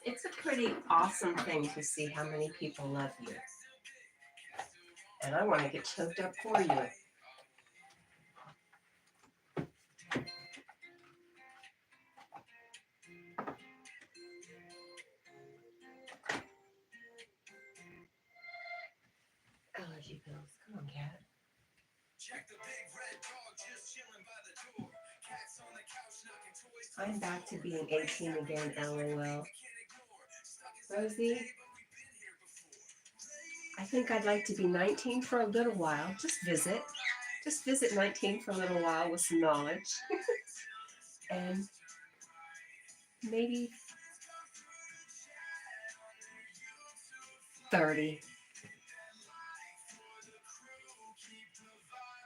S1: It's a pretty awesome thing to see how many people love you. And I want to get choked up for you. Allergy pills. Come on, Cat.
S2: Jack the big red dog just chilling by the door. Cats on the couch knocking toys.
S1: I'm back to being 18 again, LOL. Rosie, I think I'd like to be 19 for a little while. Just visit. Just visit 19 for a little while with some knowledge. And maybe 30.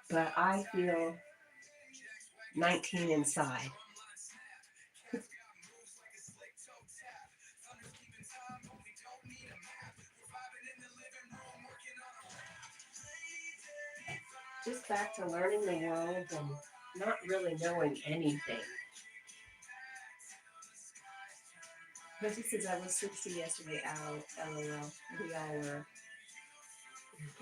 S1: But I feel 19 inside. Just back to learning the world and not really knowing anything. Rosie says I was 60 yesterday. LOL. We all were.
S2: Drip,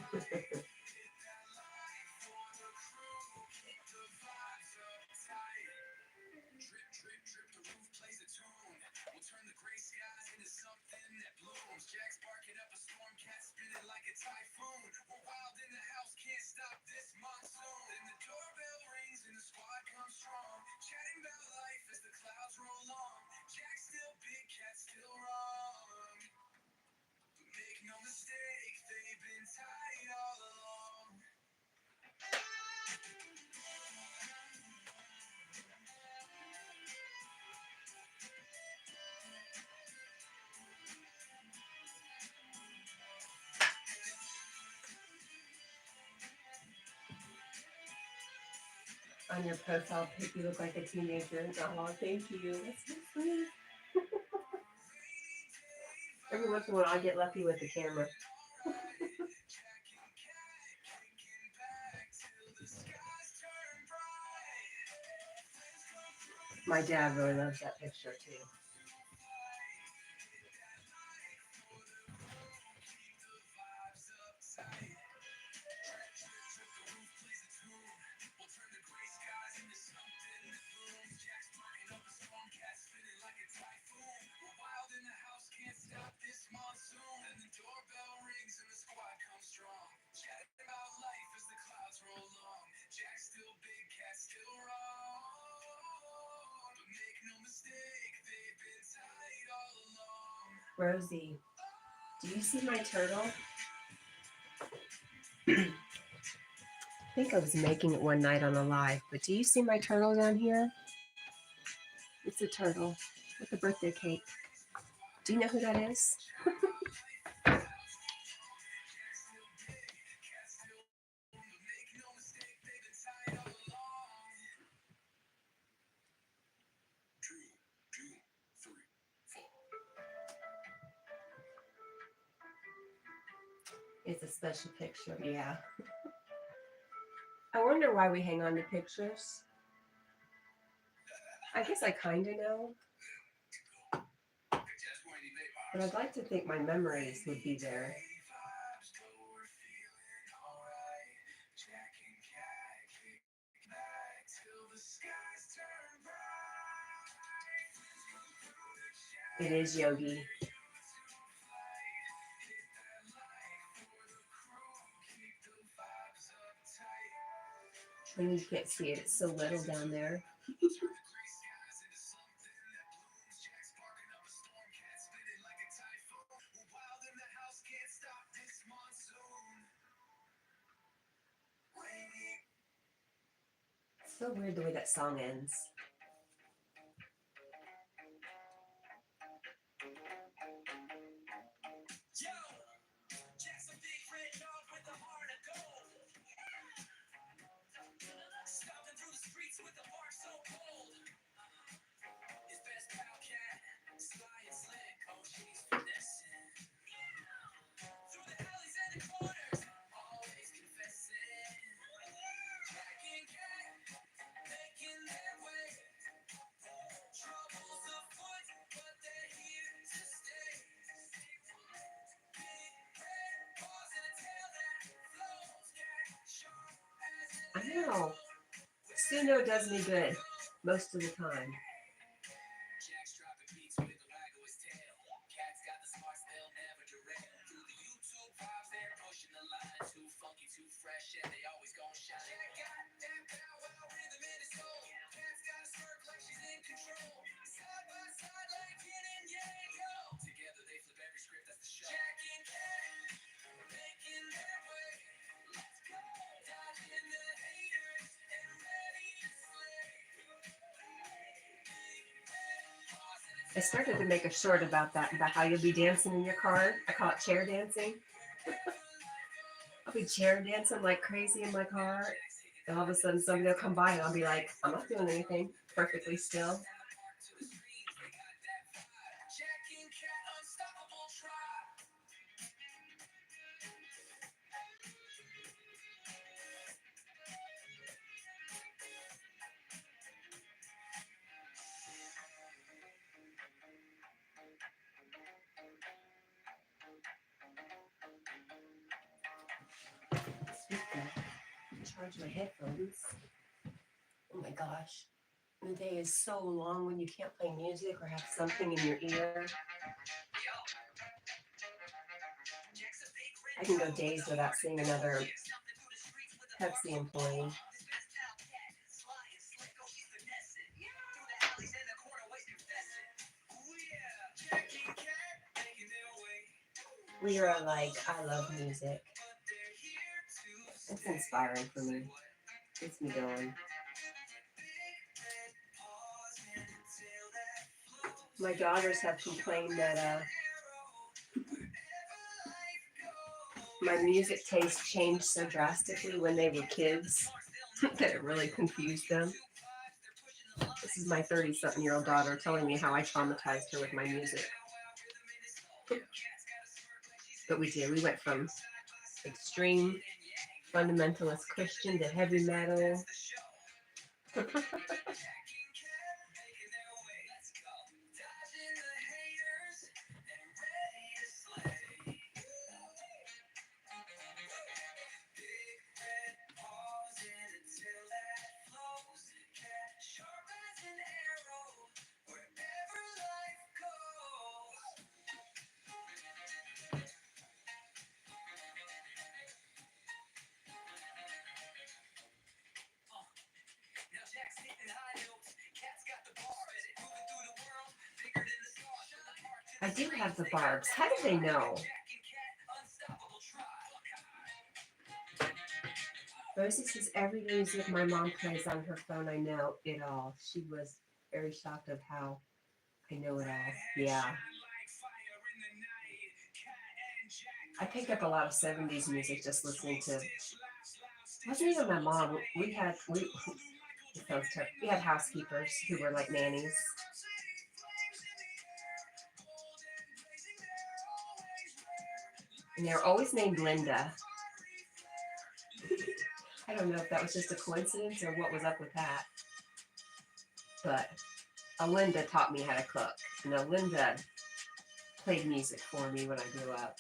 S2: drip, drip, the roof plays a tune. We'll turn the gray skies into something that blooms. Jack's barking up a storm, cat spinning like a typhoon. We're wild in the house, can't stop this monsoon. Then the doorbell rings and the squad comes strong. Chatting about life as the clouds roll on. Jack's still big, cat still wrong. But make no mistake, they've been tight all along.
S1: On your profile pic, you look like a teenager. Oh, thank you. That's so sweet. Every once in a while, I get lucky with the camera. My dad really loves that picture too.
S2: Monsoon and the doorbell rings and the squad comes strong. Chatting about life as the clouds roll along. Jack's still big, cat still wrong. But make no mistake, they've been tight all along.
S1: Rosie, do you see my turtle? I think I was making it one night on a live, but do you see my turtle down here? It's a turtle with a birthday cake. Do you know who that is? It's a special picture, yeah. I wonder why we hang on to pictures. I guess I kind of know, but I'd like to think my memories would be there. It is Yogi. And you can't see it, it's so little down there. It's so weird the way that song ends.
S2: With the heart so cold, his best pal Cat, sly and slick, oh she's finessing. Through the alleys and the corners, always confessing. Jack and Cat, making their way. Troubles afoot, but they're here to stay. Big red paws and a tail that flows. Cat sharp as an
S1: I know. Suno does me good most of the time.
S2: Jack's dropping beats with the wag of his tail. Cat's got the smarts they'll never derail. Through the YouTube vibes, they're pushing the line. Too funky, too fresh, and they always gon' shine. Jack got that pow wow rhythm in his soul. Cat's got a smirk like she's in control. Side by side like yin and yang, yo. Together they flip every script, that's the show. Jack and Cat, making their way. Let's go. Dodging the haters and ready to slay.
S1: I started to make a short about that, about how you'll be dancing in your car. I call it chair dancing. I'll be chair dancing like crazy in my car, and all of a sudden somebody will come by and I'll be like, I'm not doing anything, perfectly still. charge my headphones. Oh my gosh. The day is so long when you can't play music or have something in your ear. I can go days without seeing another Pepsi employee. We are like, I love music. It's inspiring for me. Gets me going. My daughters have complained that my music taste changed so drastically when they were kids that it really confused them. This is my 30-something-year-old daughter telling me how I traumatized her with my music. But we did. We went from extreme fundamentalist Christian to heavy metal. I do have the barbs. How do they know? Rosie says every music my mom plays on her phone, I know it all. She was very shocked of how I know it all. Yeah. I picked up a lot of 70s music just listening to. It wasn't even my mom. It sounds terrible. We had housekeepers who were like nannies. And they were always named Linda. I don't know if that was just a coincidence or what was up with that. But Linda taught me how to cook. Linda played music for me when I grew up.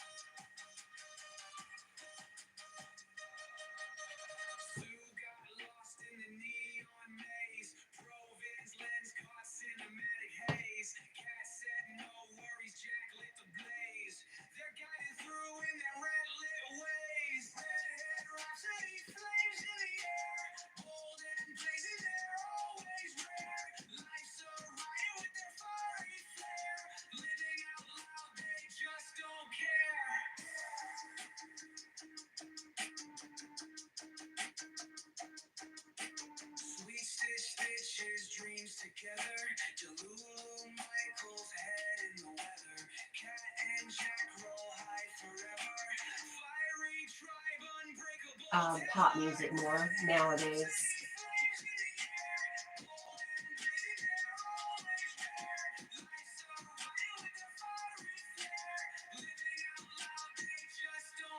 S1: Pop music more nowadays.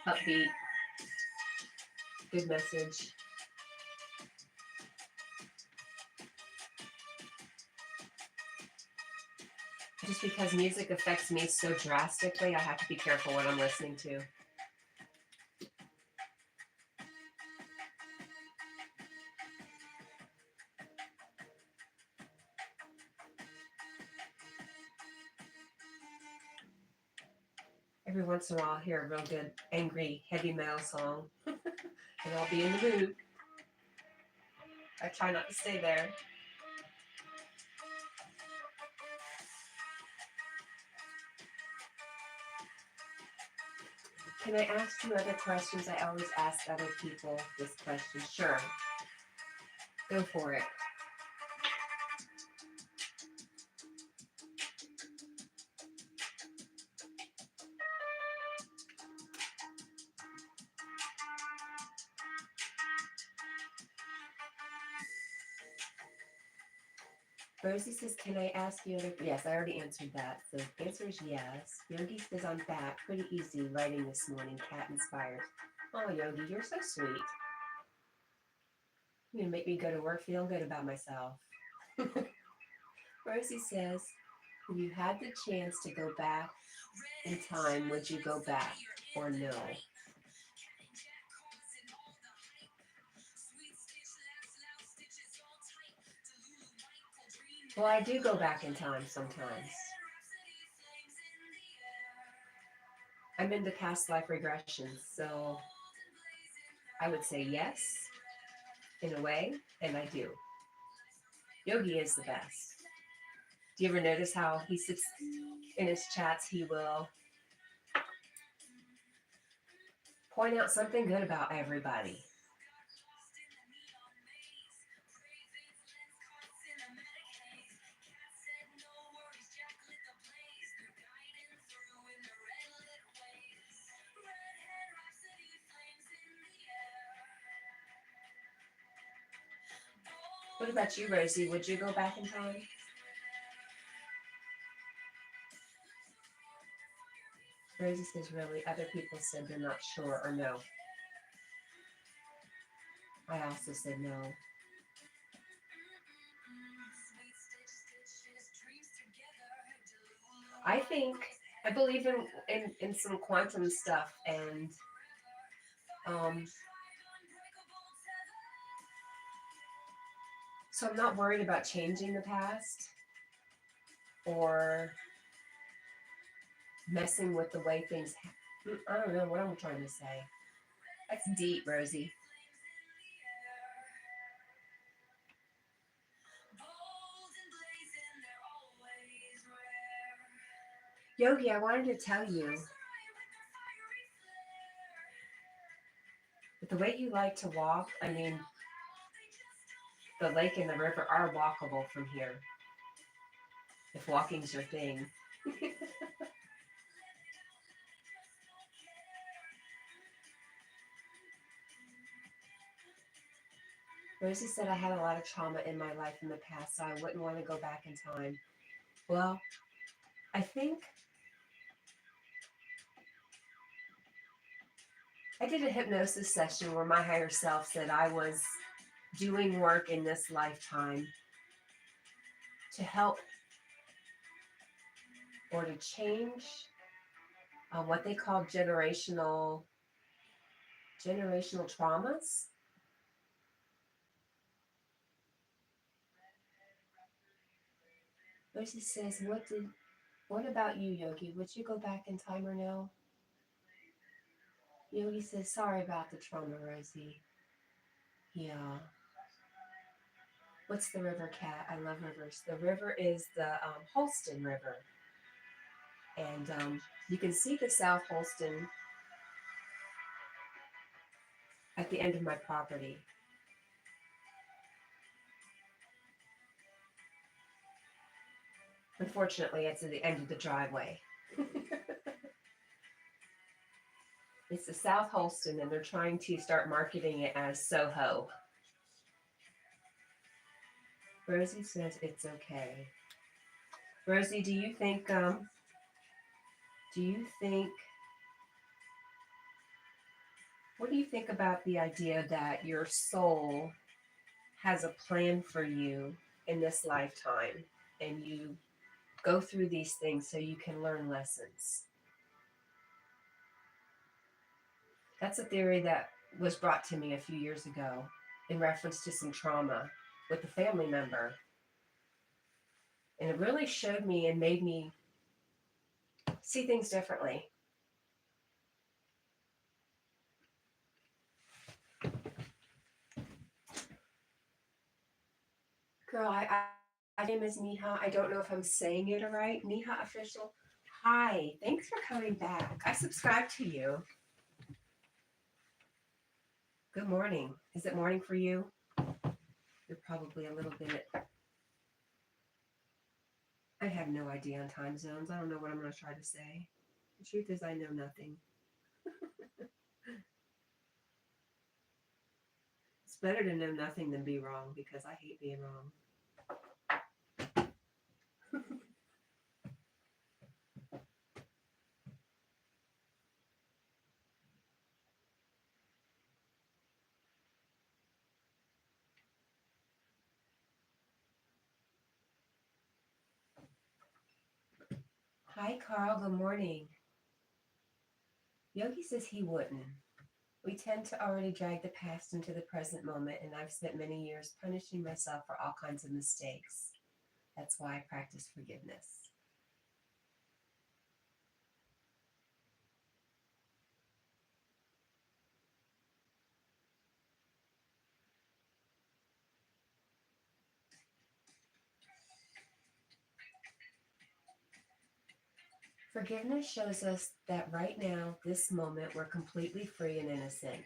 S1: Upbeat. Good message. Just because music affects me so drastically, I have to be careful what I'm listening to. Every once in a while, I'll hear a real good, angry, heavy metal song, and I'll be in the mood. I try not to stay there. Can I ask you other questions? I always ask other people this question. Sure. Go for it. Rosie says, can I ask you other... Yes, I already answered that. So the answer is yes. Yogi says, I'm back. Pretty easy writing this morning. Cat inspired. Oh, Yogi, you're so sweet. You're going to make me go to work feeling good about myself. Rosie says, if you had the chance to go back in time, would you go back or no? Well, I do go back in time sometimes. I'm into past life regressions, so I would say yes in a way, and I do. Yogi is the best. Do you ever notice how he sits in his chats? He will point out something good about everybody. What about you, Rosie? Would you go back in time? Rosie says, really? Other people said they're not sure or no. I also said no. I think I believe in some quantum stuff, and um, so I'm not worried about changing the past or messing with the way things. I don't know what I'm trying to say. That's deep, Rosie. Yogi, I wanted to tell you that the way you like to walk, I mean, the lake and the river are walkable from here, if walking's your thing. Rosie said I had a lot of trauma in my life in the past, so I wouldn't want to go back in time. Well, I think I did a hypnosis session where my higher self said I was doing work in this lifetime to help or to change what they call generational traumas. Rosie says, what about you, Yogi? Would you go back in time or no? Yogi says, sorry about the trauma, Rosie. Yeah. What's the river, Cat? I love rivers. The river is the Holston River. And you can see the South Holston at the end of my property. Unfortunately, it's at the end of the driveway. It's the South Holston, and they're trying to start marketing it as Soho. Rosie says it's okay. Rosie, do you think, what do you think about the idea that your soul has a plan for you in this lifetime and you go through these things so you can learn lessons? That's a theory that was brought to me a few years ago in reference to some trauma with a family member. And it really showed me and made me see things differently. Girl, my name is Neha. I don't know if I'm saying it right. Neha Official. Hi, thanks for coming back. I subscribed to you. Good morning. Is it morning for you? You're probably a little bit. I have no idea on time zones. I don't know what I'm going to try to say. The truth is, I know nothing. It's better to know nothing than be wrong because I hate being wrong. Hi, Carl. Good morning. Yogi says he wouldn't. We tend to already drag the past into the present moment, and I've spent many years punishing myself for all kinds of mistakes. That's why I practice forgiveness. Forgiveness shows us that right now, this moment, we're completely free and innocent.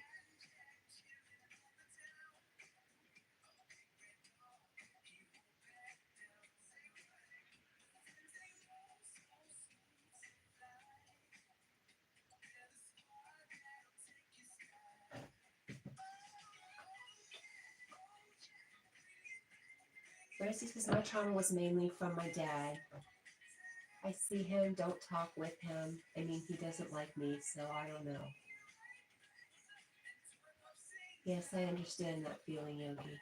S1: Rosie says my trauma was mainly from my dad. I see him, don't talk with him. I mean, he doesn't like me, so I don't know. Yes, I understand that feeling, Yogi.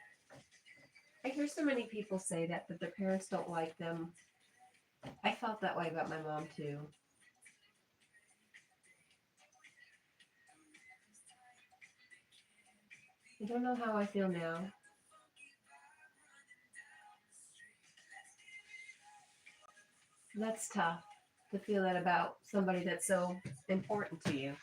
S1: I hear so many people say that their parents don't like them. I felt that way about my mom, too. I don't know how I feel now. That's tough to feel that about somebody that's so important to you.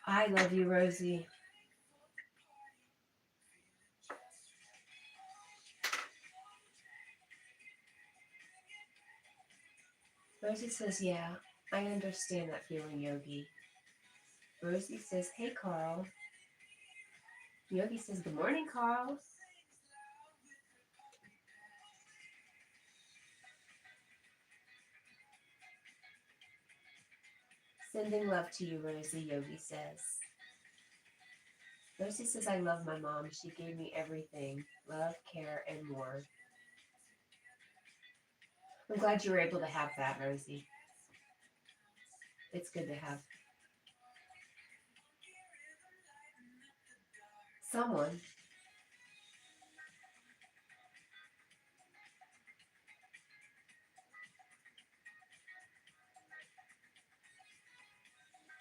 S1: I love you, Rosie. Rosie says, yeah, I understand that feeling, Yogi. Rosie says, hey, Carl. Yogi says, good morning, Carl. Sending love to you, Rosie, Yogi says. Rosie says, I love my mom. She gave me everything love, care, and more. I'm glad you were able to have that, Rosie. It's good to have someone.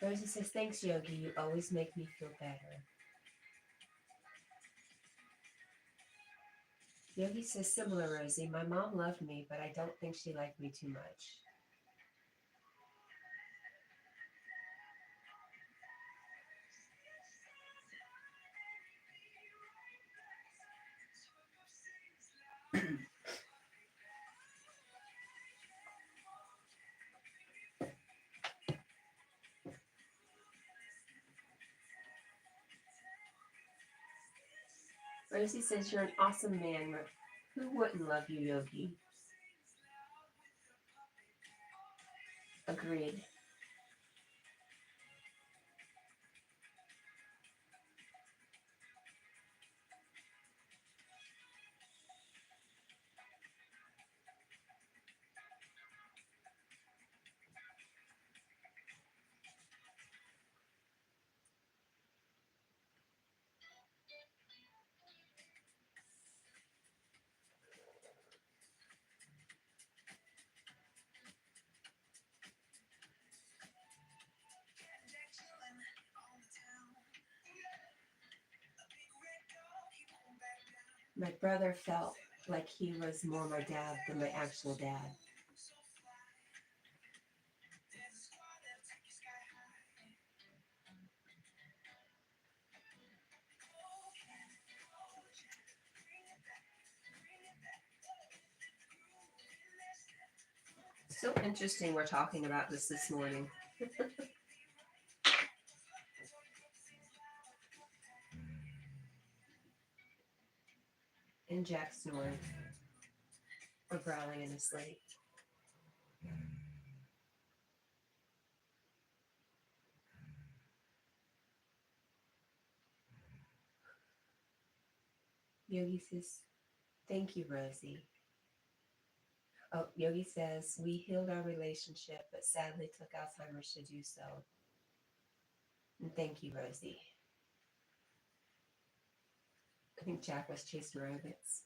S1: Rosie says, thanks, Yogi. You always make me feel better. Yogi says, similar, Rosie. My mom loved me, but I don't think she liked me too much. Rosie says, you're an awesome man. Who wouldn't love you, Yogi? Agreed. My brother felt like he was more my dad than my actual dad. So interesting we're talking about this morning. And Jack snoring or growling in his sleep. Yogi says, thank you, Rosie. Oh, Yogi says, we healed our relationship, but sadly took Alzheimer's to do so. And thank you, Rosie. I think Jack was chasing rabbits.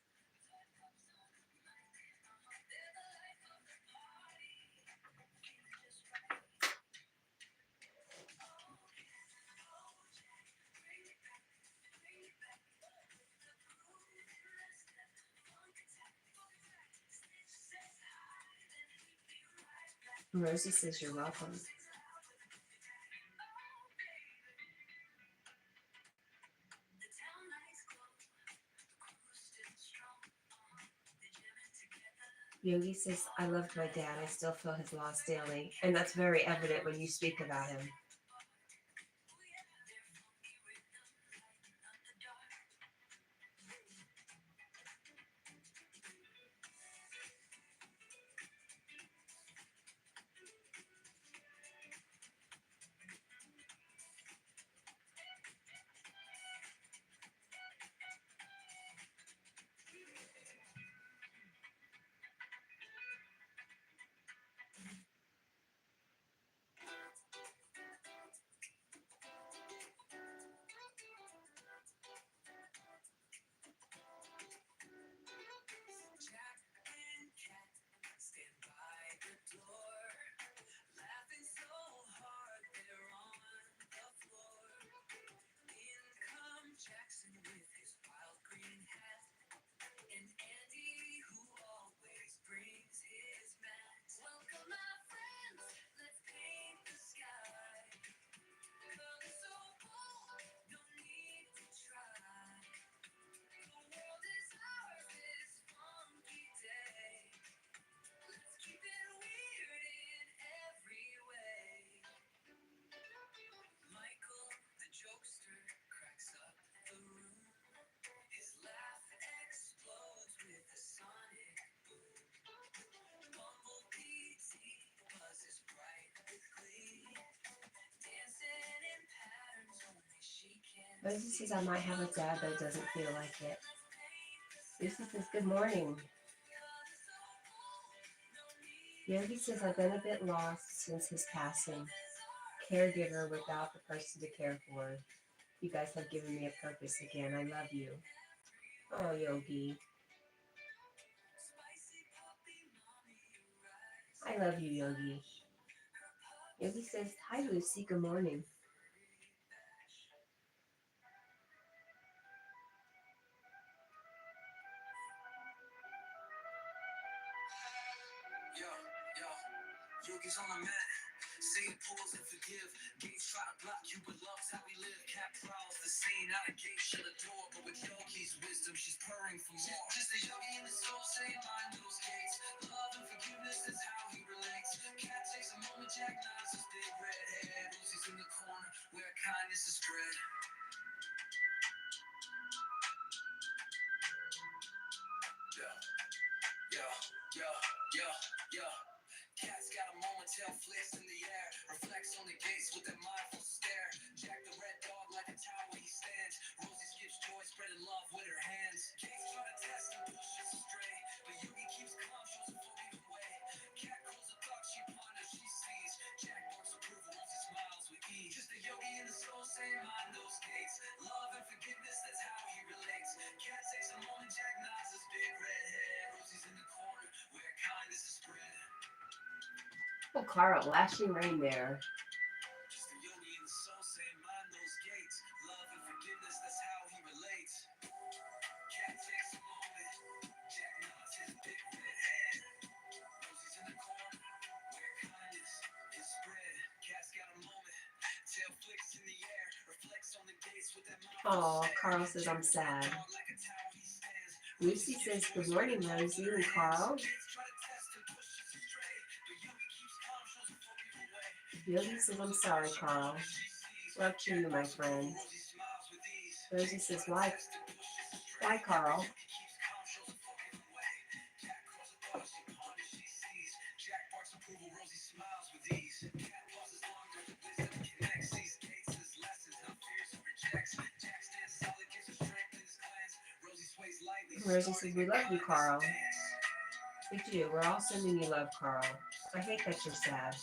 S1: Rosie says you're welcome. Yogi says, I loved my dad. I still feel his loss daily. And that's very evident when you speak about him.
S2: Jack and Cat stand by the door, laughing so hard they're on the floor. In come Jackson with his wild green hat, and Andy who always brings his mat. Welcome my friends, let's paint the sky. Colors so bold, no need to try. The world is ours this funky day. Let's keep it weird in every way. Michael, the jokester, cracks up the room. His laugh explodes with a sonic boom. Bumblebee buzzes bright with glee, dancing in patterns only she can
S1: Rosie
S2: see.
S1: says I might have a dad, but it doesn't feel like it.
S2: Let's paint the
S1: Lucy
S2: sky.
S1: says, good morning.
S2: Colors so bold, no need to
S1: Yogi says, I've
S2: try.
S1: been a bit lost since his
S2: The
S1: passing.
S2: world is ours this
S1: Caregiver without the
S2: funky
S1: person to care
S2: day.
S1: for. You guys have
S2: Let's
S1: given me
S2: keep
S1: a
S2: it
S1: purpose again. I
S2: weird
S1: love you.
S2: in every
S1: Oh,
S2: way.
S1: Yogi.
S2: Spicy puppy mommy arrives
S1: I
S2: in a
S1: love you, Yogi.
S2: flash. Her pups
S1: Yogi says,
S2: take
S1: hi,
S2: note
S1: Lucy. Good
S2: of the
S1: morning.
S2: furry bash. Yo, yo, Yogi's on the mat. Saying pause and forgive. Gates try to block you, but love's how we live. Cat prowls the scene, out of gate, shut the door. But with Yogi's wisdom, she's purring for more. Just a yogi in the soul, saying mind those gates. Love and forgiveness, that's how he relates. Cat takes a moment, Jack nods his big red head. Rosie's in the corner, where kindness is spread. Yo, yo, yo, yo, yo. Cat's got a moment, tail flicks in the air. Reflects on the gates with that mindful stare. Jack the red dog like a tower he stands. Rosie skips joy, spreading love with her hands. Gates try to test and push us astray, but Yogi keeps calm, shows a forgiving way. Cat calls a thought, she ponders, she sees. Jack barks approval, Rosie smiles with ease. Just a yogi in the soul, saying mind those gates. Love and forgiveness, that's how he relates. Cat takes a moment, Jack nods his big red head. Rosie's in the corner, where kindness is spread.
S1: Oh, Carl, lashing rain there.
S2: Just a yogi in the soul saying mind those gates. Love and forgiveness, that's how he relates. Cat takes a moment. Jack nods his big red head. Rosie's in the corner where kindness is spread. Cat's got a moment. Tail flicks in the air. Reflects on the gates with that mindful
S1: Oh,
S2: stare.
S1: Carl says
S2: Jack
S1: I'm
S2: the red
S1: sad.
S2: dog like a tower he stands.
S1: Lucy
S2: Rosie
S1: says,
S2: skips
S1: good
S2: joy,
S1: morning,
S2: spreading love with
S1: Rosie
S2: her
S1: and
S2: hands.
S1: Carl.
S2: Gates try to test and push us astray, but Yogi keeps calm, shows a forgiving way.
S1: Yogi says, I'm sorry, Carl. Love to you, my friend. Rosie says, why? Why, Carl? Rosie says, we love you, Carl. We do. We're all sending you love, Carl. I hate that you're sad.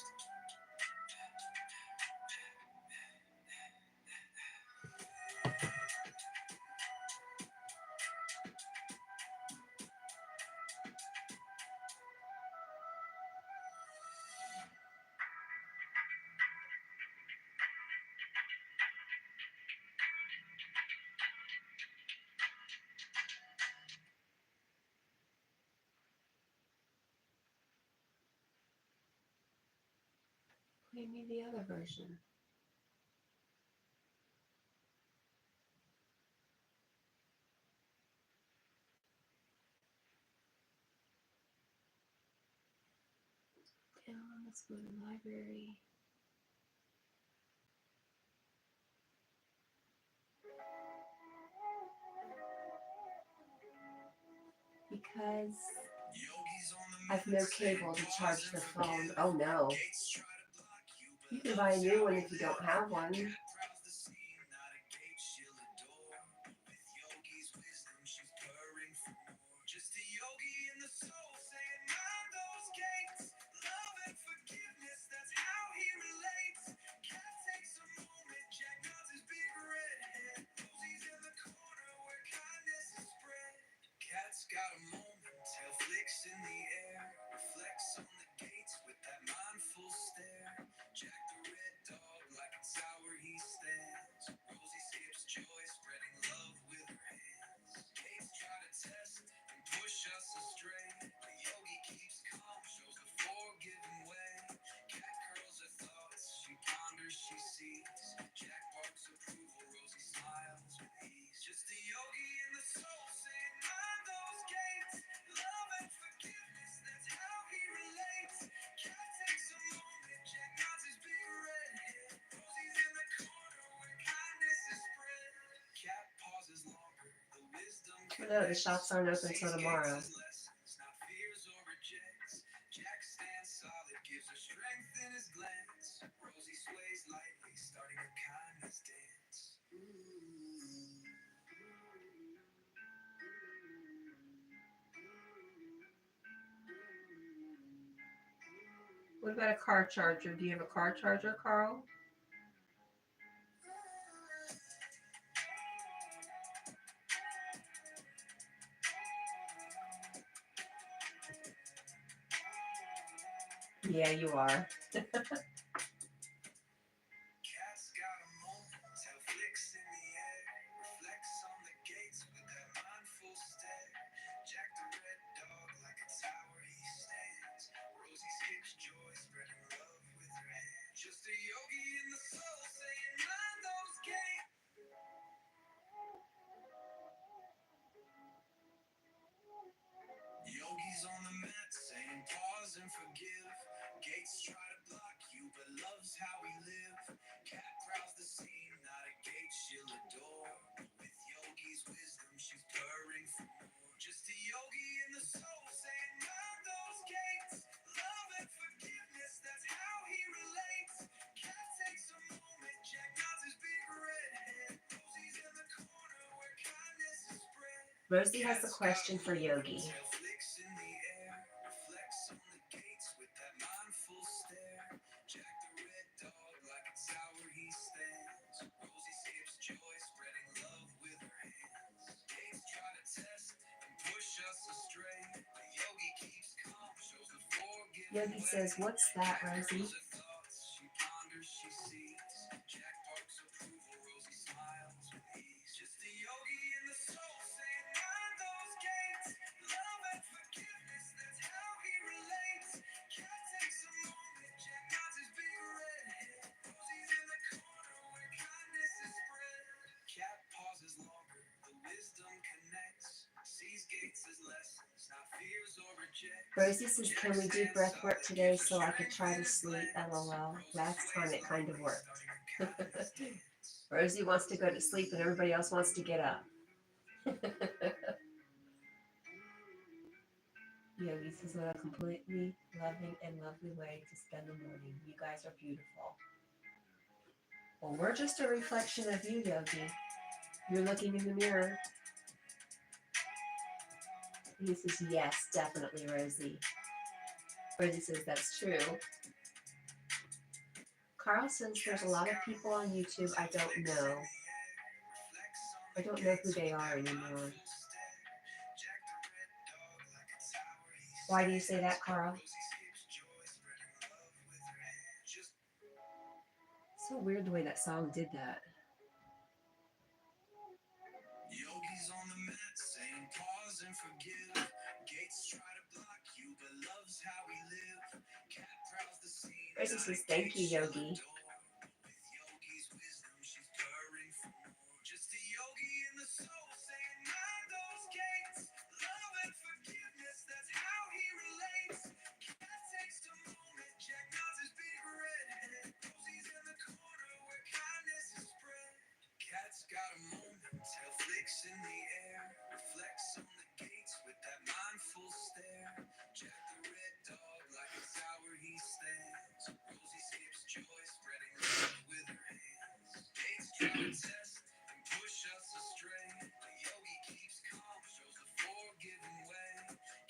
S1: play me the other version. Let's go to the library. Because I've no cable to charge the phone. Oh no. You can buy a new one if you don't have one.
S2: Just a yogi in the soul saying, mind those gates. Love and forgiveness, that's how he relates. Cat takes a moment, Jack nods his big red head. Rosie's in the corner where kindness is spread. Cat's got a moment, tail flicks in the air. Reflects on the gates with that mindful stare. Jack the red dog, like a tower he stands. Rosie skips joy, spreading love with her hands. Gates try to test and push us astray. The yogi keeps calm, shows the forgiving way. Cat curls her thoughts, she ponders, she sees. Jack barks approval, Rosie smiles with ease. Just a yogi in the soul saying, mind those gates. Love and forgiveness, that's how he relates. Cat takes a moment, Jack nods his big red head. Rosie's in the corner where kindness is spread. Cat pauses longer, the wisdom.
S1: No, the shops aren't open until tomorrow.
S2: Not fears or rejects. Jack stands solid, gives her strength in his glance. Rosie sways lightly, starting a kindness dance.
S1: What about a car charger? Do you have a car charger, Carl? Yeah, you are.
S2: Cat's got a moment, tail flicks in the air. Reflects on the gates with that mindful stare. Jack the red dog, like a tower he stands. Rosie skips joy, spreading love with her hand. Just a yogi in the soul saying, mind those gates. Yogis on the mat saying pause and forgive. Gates try to block you, but love's how we live. Cat prowls the scene, not a gate she'll adore. With yogi's wisdom, she's purring for more. Just a yogi in the soul saying, mind those gates. Love and forgiveness, that's how he relates. Cat takes a moment, Jack nods his big red head. Rosie's in the corner where kindness is spread.
S1: Rosie has a question for Yogi.
S2: Jack the red dog, like a tower he stands. Rosie skips joy, spreading love with her hands. Gates try to test and push us astray. The yogi keeps calm, shows the forgiving
S1: Yogi
S2: way.
S1: says, what's that, Rosie?
S2: Her thoughts, she ponders, she sees. Jack barks approval, Rosie smiles with ease. Just a yogi in the soul saying, mind those gates. Love and forgiveness, that's how he relates. Cat takes a moment, Jack nods his big red head. Rosie's in the corner where kindness is spread. Cat pauses longer, the wisdom connects. Sees gates as lessons, not fears or rejects.
S1: Rosie says, can we do breath work today so I could try to sleep? LOL. Last time it kind of worked. Rosie wants to go to sleep and everybody else wants to get up. Yogi says, what a completely loving and lovely way to spend the morning. You guys are beautiful. Well, we're just a reflection of you, Yogi. You're looking in the mirror. He says, yes, definitely, Rosie. Rosie says, that's true. Carl says there's a lot of people on YouTube I don't know. I don't know who they are anymore. Why do you say that, Carl? So weird the way that song did that.
S2: Yogis on the mat saying pause and forgive. Gates try to block you, but love's how we live. Cat prowls the scene.
S1: Rosie says, thank you, Yogi.
S2: With Yogi's wisdom, she's purring for more. Just a yogi in the soul, saying, mind those gates. Love and forgiveness, that's how he relates. Cat takes a moment, Jack nods his big red head. Rosie's in the corner where kindness is spread. Cat's got a moment, tail flicks in the air. Reflects on the gates with that mindful stare. Jack the red dog, like a tower he stands. Rosie skips joy, spreading love with her hands. Gates try to test and push us astray. The yogi keeps calm, shows a forgiving way.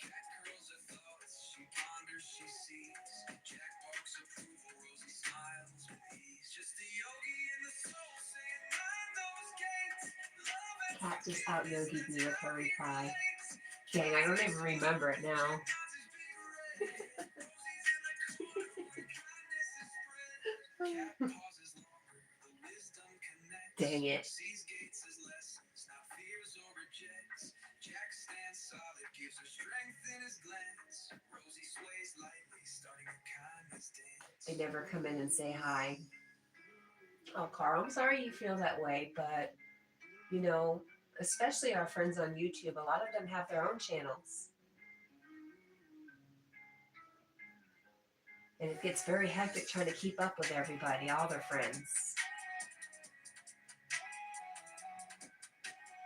S2: Cat curls her thoughts, she ponders, she sees. Jack barks approval, Rosie smiles with ease. Just a yogi in the soul, saying, mind those gates. Love and
S1: Cat just out
S2: forgiveness,
S1: yogied
S2: that's
S1: me with
S2: how
S1: her
S2: he
S1: reply.
S2: relates.
S1: Dang, I don't even remember it now.
S2: Cat pauses longer, the wisdom connects.
S1: Dang it.
S2: Sees gates as lessons, not fears or rejects. Jack stands solid, gives her strength in his glance. Rosie sways lightly, starting a kindness dance.
S1: They never come in and say hi. Oh, Carl, I'm sorry you feel that way, but you know, especially our friends on YouTube, a lot of them have their own channels. And it gets very hectic trying to keep up with everybody, all their friends.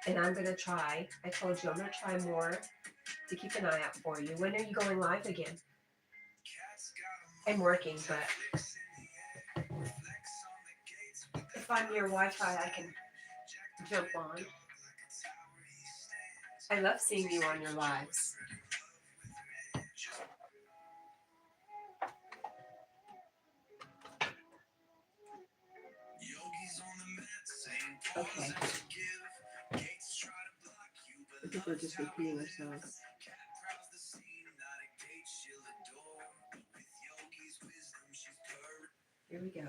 S1: And I'm going to try, I told you, I'm going to try more to keep an eye out for you. When are you going live again?
S2: Cat's got a
S1: I'm working, but
S2: flicks in the air, reflects on the gates with
S1: if I'm near Wi-Fi, I can
S2: Jack the
S1: jump
S2: red
S1: on.
S2: dog, like a tower he stands.
S1: I love seeing you on your lives.
S2: Yogis on the mat saying
S1: Okay.
S2: pause and forgive. Gates try to block you, but
S1: I think we're
S2: love's
S1: just
S2: how we
S1: repeating
S2: live.
S1: ourselves.
S2: Cat prowls the scene, not a gate she'll adore. But with Yogi's wisdom, she's purring.
S1: Here we go.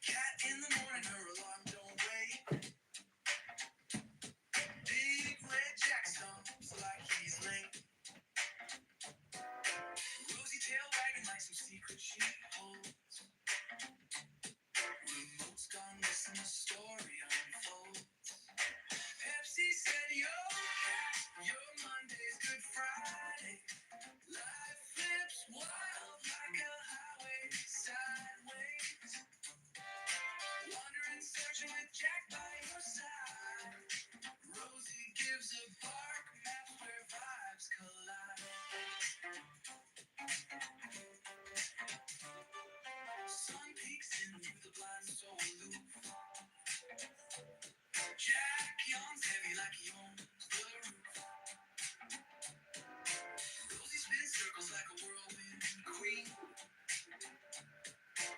S2: Cat in the morning, her alarm don't wake. Big red Jack stomps like he's late. Rosy tail wagging like some secret she holds. Remote's gone missing, the story unfolds. Pepsi said, yo, Cat, your Monday's Good Friday. Life flips wild like a highway sideways. Wandering, searching with Jack by your side. Rosie gives a bark, maps where vibes collide. Sun peeks in through the blinds so aloof. Jack yawns heavy like he owns the roof. Rosie spins circles like a whirlwind queen.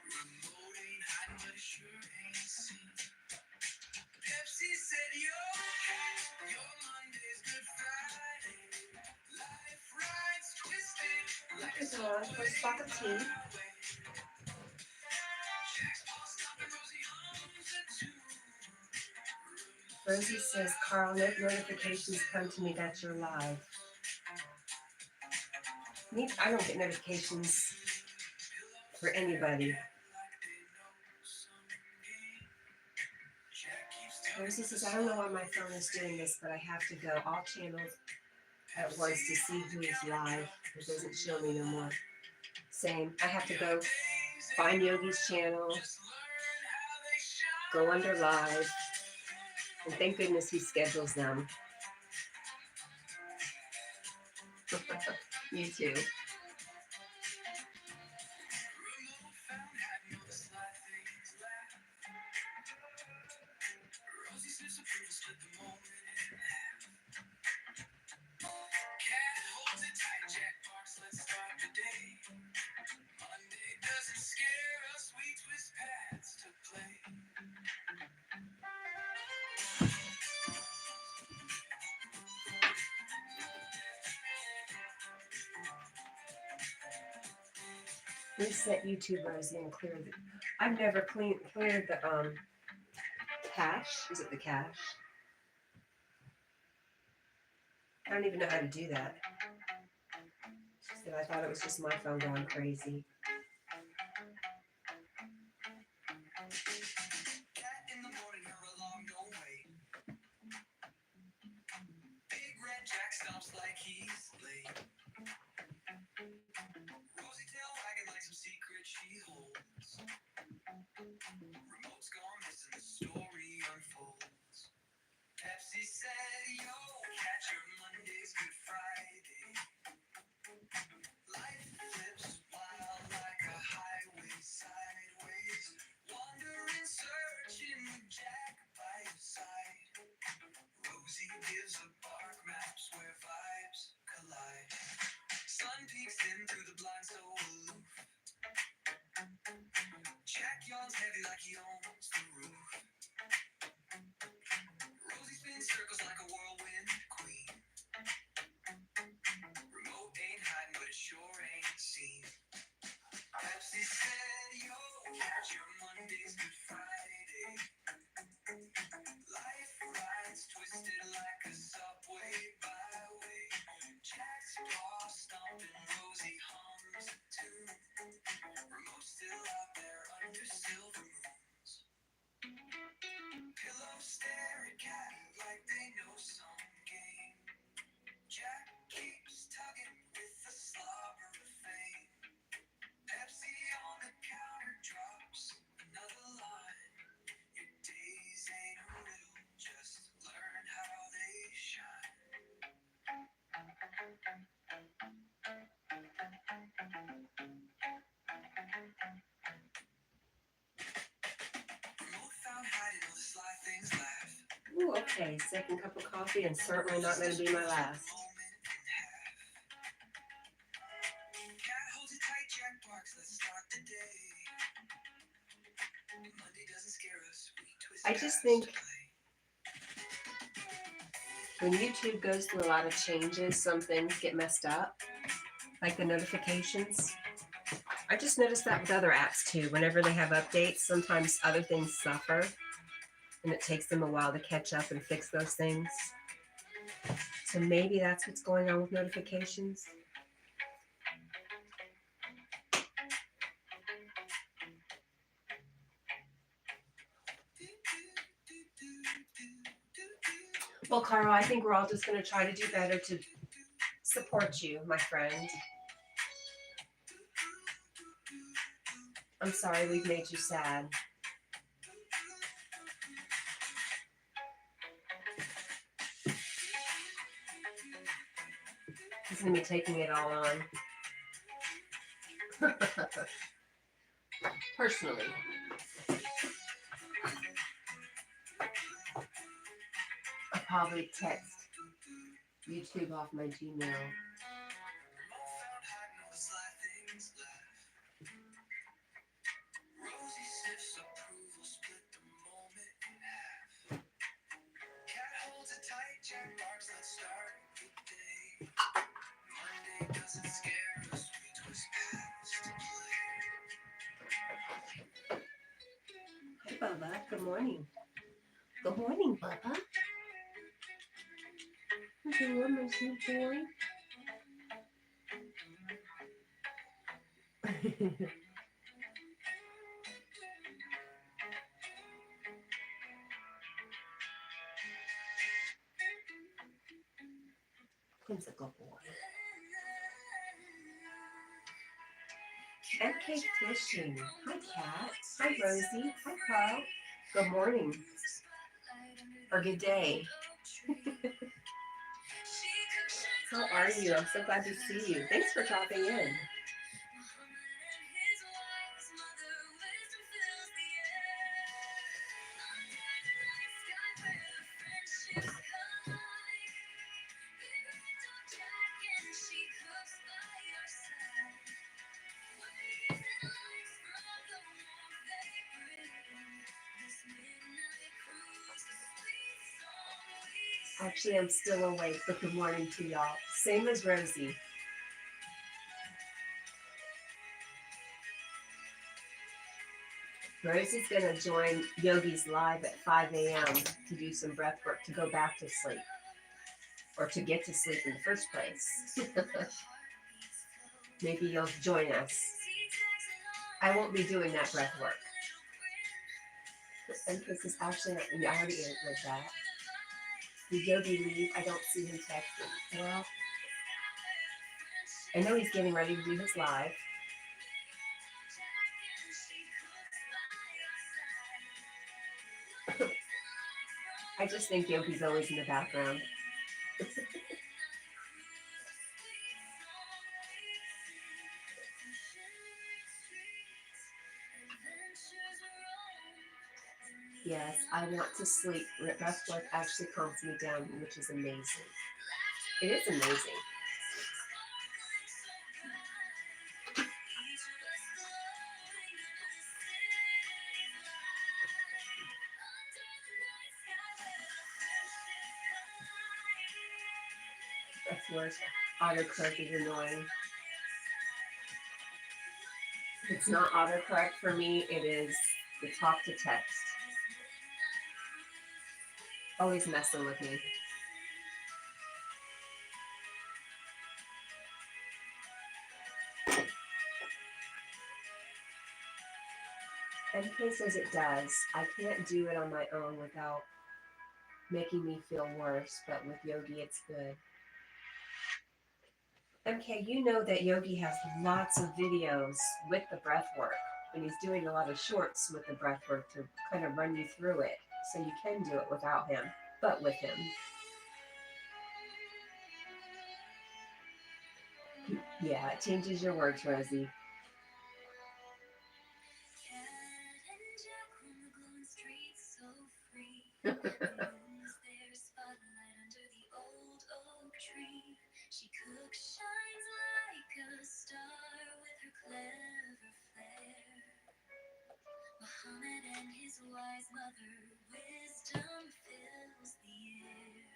S2: Remote ain't hiding, but it sure ain't seen. Pepsi said, yo, Cat, your Monday's Good Friday. Life rides twisted like a subway highway. Jack's paw stomping, Rosie hums a tune.
S1: Rosie says, Carl, let notifications come to me that you're live. I don't get notifications for anybody. Rosie says, I don't know why my phone is doing this, but I have to go all channels at once to see who is live. It doesn't show me no more. Same. I have to go find Yogi's channel, go under live, and thank goodness he schedules them. You too.
S2: Rosie sniffs approval, split the moment in half. Cat holds it tight, Jack barks, let's start the day. Monday doesn't scare us, we twist paths to play.
S1: Reset YouTube, Rosie, and clear the. I've never cleared the cache. Is it the cache? I don't even know how to do that. it. I thought it was just my phone going crazy.
S2: Cat in the morning, her alarm don't wait. Big red Jack stomps like he's late. Rosy tail wagging like some secret she holds. Remote's gone missing, the story unfolds. Pepsi said, yo, catch your Mondays, Good Friday. Life flips wild like a highway sideways. Wandering, searching with Jack by your side. Rosie gives a bark maps where vibes collide. Sun peeks in through the blind so aloof. Jack yawns heavy like he owns the roof. Rosie spins circles like a whirlwind queen. Remote ain't hiding, but it sure ain't seen. Pepsi said, yo, catch your Mondays, Good Friday. Life rides twisted like a subway byway. Jack's paw stomping, Rosie hums a tune. Remote still out there under silver moons. Pillows stare at Cat like they know some game. Jack keeps tugging with the slobber of fame. Pepsi on the counter drops another line. Your days ain't a riddle, just learn how they shine. Remote found hiding all the sly things laugh.
S1: Ooh, okay. Second cup of coffee and certainly not going to be my last.
S2: Cat holds it tight, Jack barks, let's start the day. Monday doesn't scare us, we twist
S1: I just
S2: past
S1: think
S2: to play.
S1: when YouTube goes through a lot of changes, some things get messed up, like the notifications. I just noticed that with other apps too. Whenever they have updates, sometimes other things suffer, and it takes them a while to catch up and fix those things. So maybe that's what's going on with notifications. Well, Carl, I think we're all just going to try to do better to support you, my friend. I'm sorry we've made you sad. He's going to be taking it all on. Personally. I'll probably text YouTube off my Gmail.
S2: Remote found hiding all the sly things laugh. Rosie sniffs approval, split the moment in half. Cat holds it tight, Jack barks, let's start the day. Monday doesn't scare us, we twist past to play.
S1: Hi, Bubba. Good morning. Good morning, Bubba. Okay, what my sweet boy? Whimsical boy. MK Fishing. Hi, Cat. Hi, Rosie. Hi, Carl. Good morning. Or good day. How are you? I'm so glad to see you. Thanks for dropping in. Actually, I'm still awake, but good morning to y'all. Same as Rosie. Rosie's going to join Yogi's live at 5 a.m. to do some breath work to go back to sleep. Or to get to sleep in the first place. Maybe you'll join us. I won't be doing that breath work. And this is actually not, I already with that. Did Yogi leave? I don't see him texting. Well, I know he's getting ready to do his live. I just think Yogi's always in the background. Yes, I want to sleep. Breath work actually calms me down, which is amazing. It is amazing. Breath work, autocorrect is annoying. It's not autocorrect for me, it is the talk to text. Always messing with me. MK says it does. I can't do it on my own without making me feel worse, but with Yogi it's good. MK, you know that Yogi has lots of videos with the breath work, and he's doing a lot of shorts with the breath work to kind of run you through it, so you can do it without him, but with him. Yeah, it changes your words, Rosie.
S2: Cat&Jack roam the glowing streets so free. The moon's their spotlight under the old oak tree. She cooks, shines like a star with her clever flair. Muhammad and his wise mother, wisdom fills the air.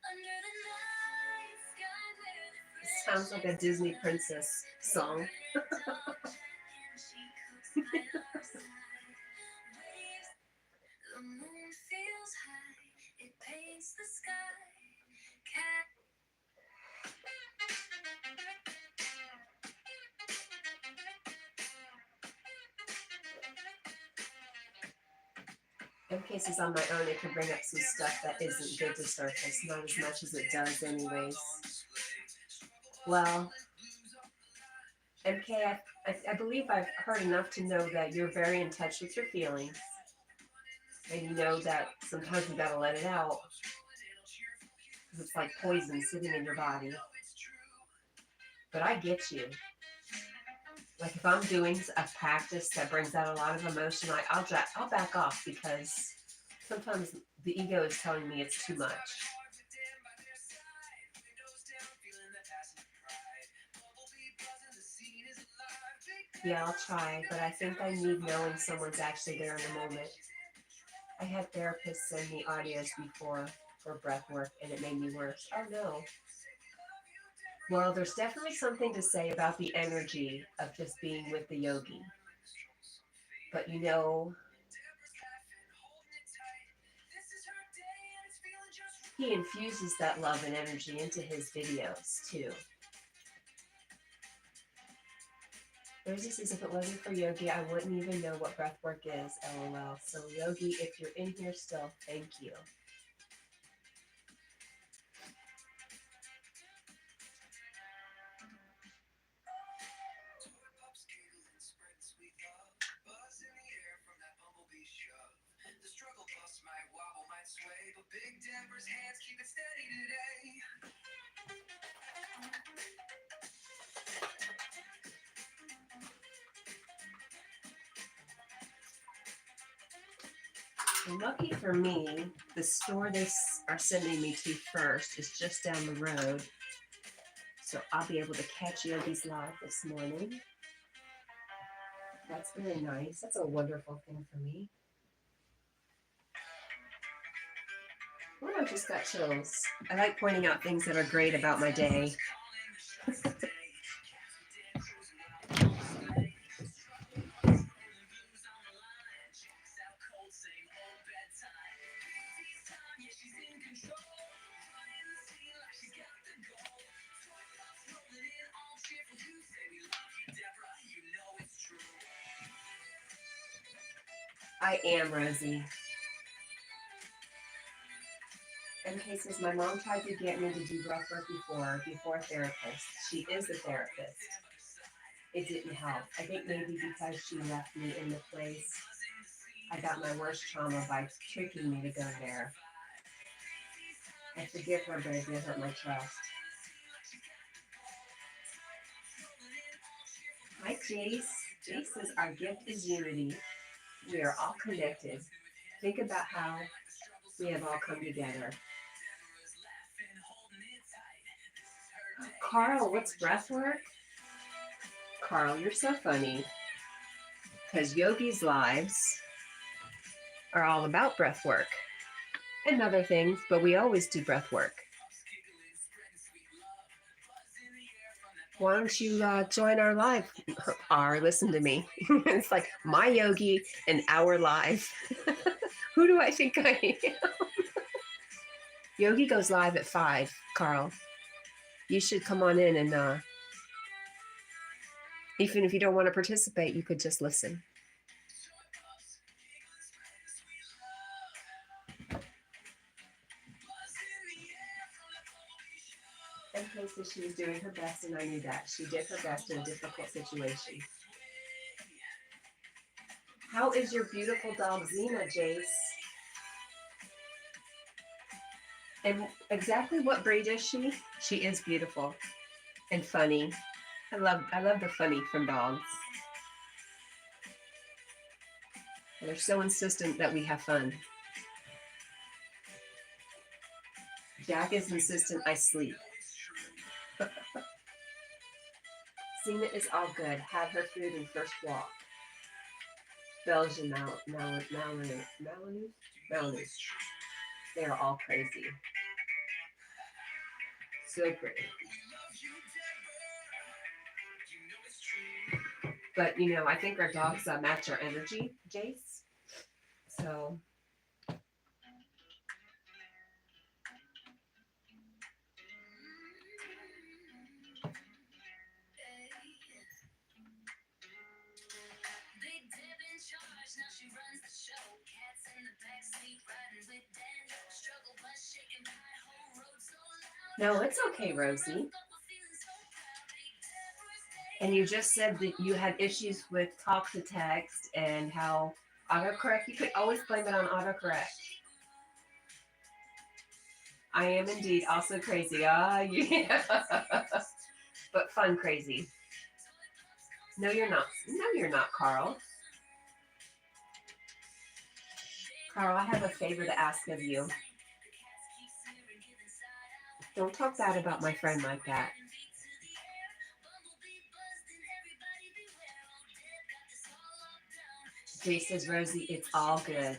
S2: Under the night sky where the
S1: Sounds like a Disney princess song.
S2: the moon feels high, it paints the sky. Cat.
S1: In cases on my own, it can bring up some stuff that isn't good to surface, not as much as it does anyways. Well, MK, I believe I've heard enough to know that you're very in touch with your feelings. And you know that sometimes you gotta let it out. Because it's like poison sitting in your body. But I get you. Like if I'm doing a practice that brings out a lot of emotion, I'll back off because sometimes the ego is telling me it's too much. Yeah, I'll try, but I think I need knowing someone's actually there in the moment. I had therapists send me audios before for breath work, and it made me worse. Oh no. Well, there's definitely something to say about the energy of just being with the yogi. But you know, he infuses that love and energy into his videos too. Rosie says, if it wasn't for Yogi, I wouldn't even know what breath work is, LOL. So Yogi, if you're in here still, thank you.
S2: The struggle bus might wobble, might sway, but Big Denver's hands keep it steady today.
S1: Lucky for me, the store they are sending me to first is just down the road. So I'll be able to catch Yogi's live this morning. That's very nice. That's a wonderful thing for me. Oh, I just got chills. I like pointing out things that are great about my day. I am, Rosie. MK says, my mom tried to get me to do breath work before a therapist. She is a therapist. It didn't help. I think maybe because she left me in the place I got my worst trauma by tricking me to go there. I forgive her, but it did hurt my trust. Hi, Jace. Jace says, our gift is unity. We are all connected. Think about how we have all come together. Carl, what's breath work? Carl, you're so funny. Because yogis' lives are all about breath work and other things, but we always do breath work. Why don't you join our live? Listen to me. It's like my yogi and our live. Who do I think I am? Yogi goes live at 5, Carl. You should come on in and even if you don't want to participate, you could just listen. And Kay said she was doing her best, and I knew that. She did her best in a difficult situation. How is your beautiful dog Xena, Jace? And exactly what breed is she? She is beautiful and funny. I love the funny from dogs. They're so insistent that we have fun. Jack is insistent I sleep. Xena is all good. Have her food and first walk. Belgian Malinois. They are all crazy. So pretty. But, I think our dogs match our energy, Jace. So. No, it's okay, Rosie. And you just said that you had issues with talk to text and how autocorrect, you could always blame it on autocorrect. I am indeed also crazy. Yeah. But fun crazy. No, you're not. No, you're not, Carl. Carl, I have a favor to ask of you. Don't talk bad about my friend like that. Jay says, Rosie, it's all good.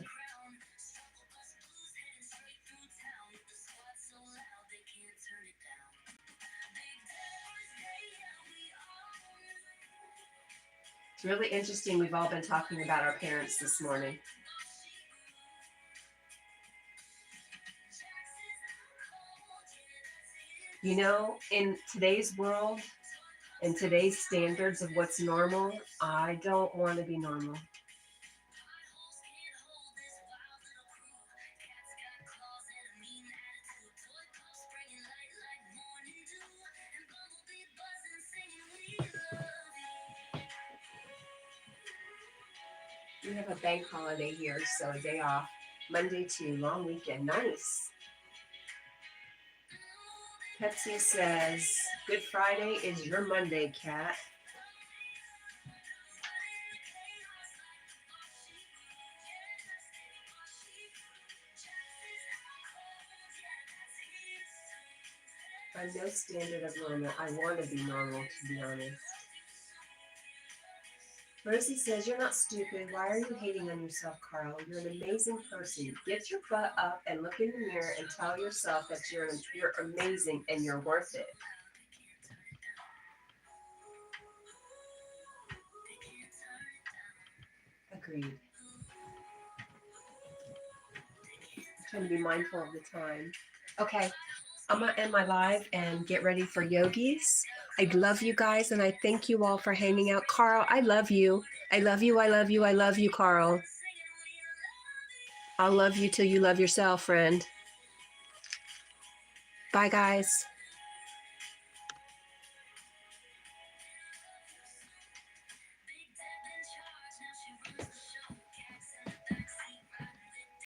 S1: It's really interesting. We've all been talking about our parents this morning. In today's world, in today's standards of what's normal, I don't want to be normal. We have a bank holiday here, so a day off. Monday to long weekend. Nice. Pepsi says, Good Friday is your Monday, Cat. By no standard of normal, I want to be normal, to be honest. Rosie says, you're not stupid. Why are you hating on yourself, Carl? You're an amazing person. Get your butt up and look in the mirror and tell yourself that you're amazing and you're worth it. Agreed. Trying to be mindful of the time. Okay, I'm going to end my live and get ready for yogis. I love you guys, and I thank you all for hanging out. Carl, I love you. I love you, I love you, I love you, Carl. I'll love you till you love yourself, friend. Bye, guys.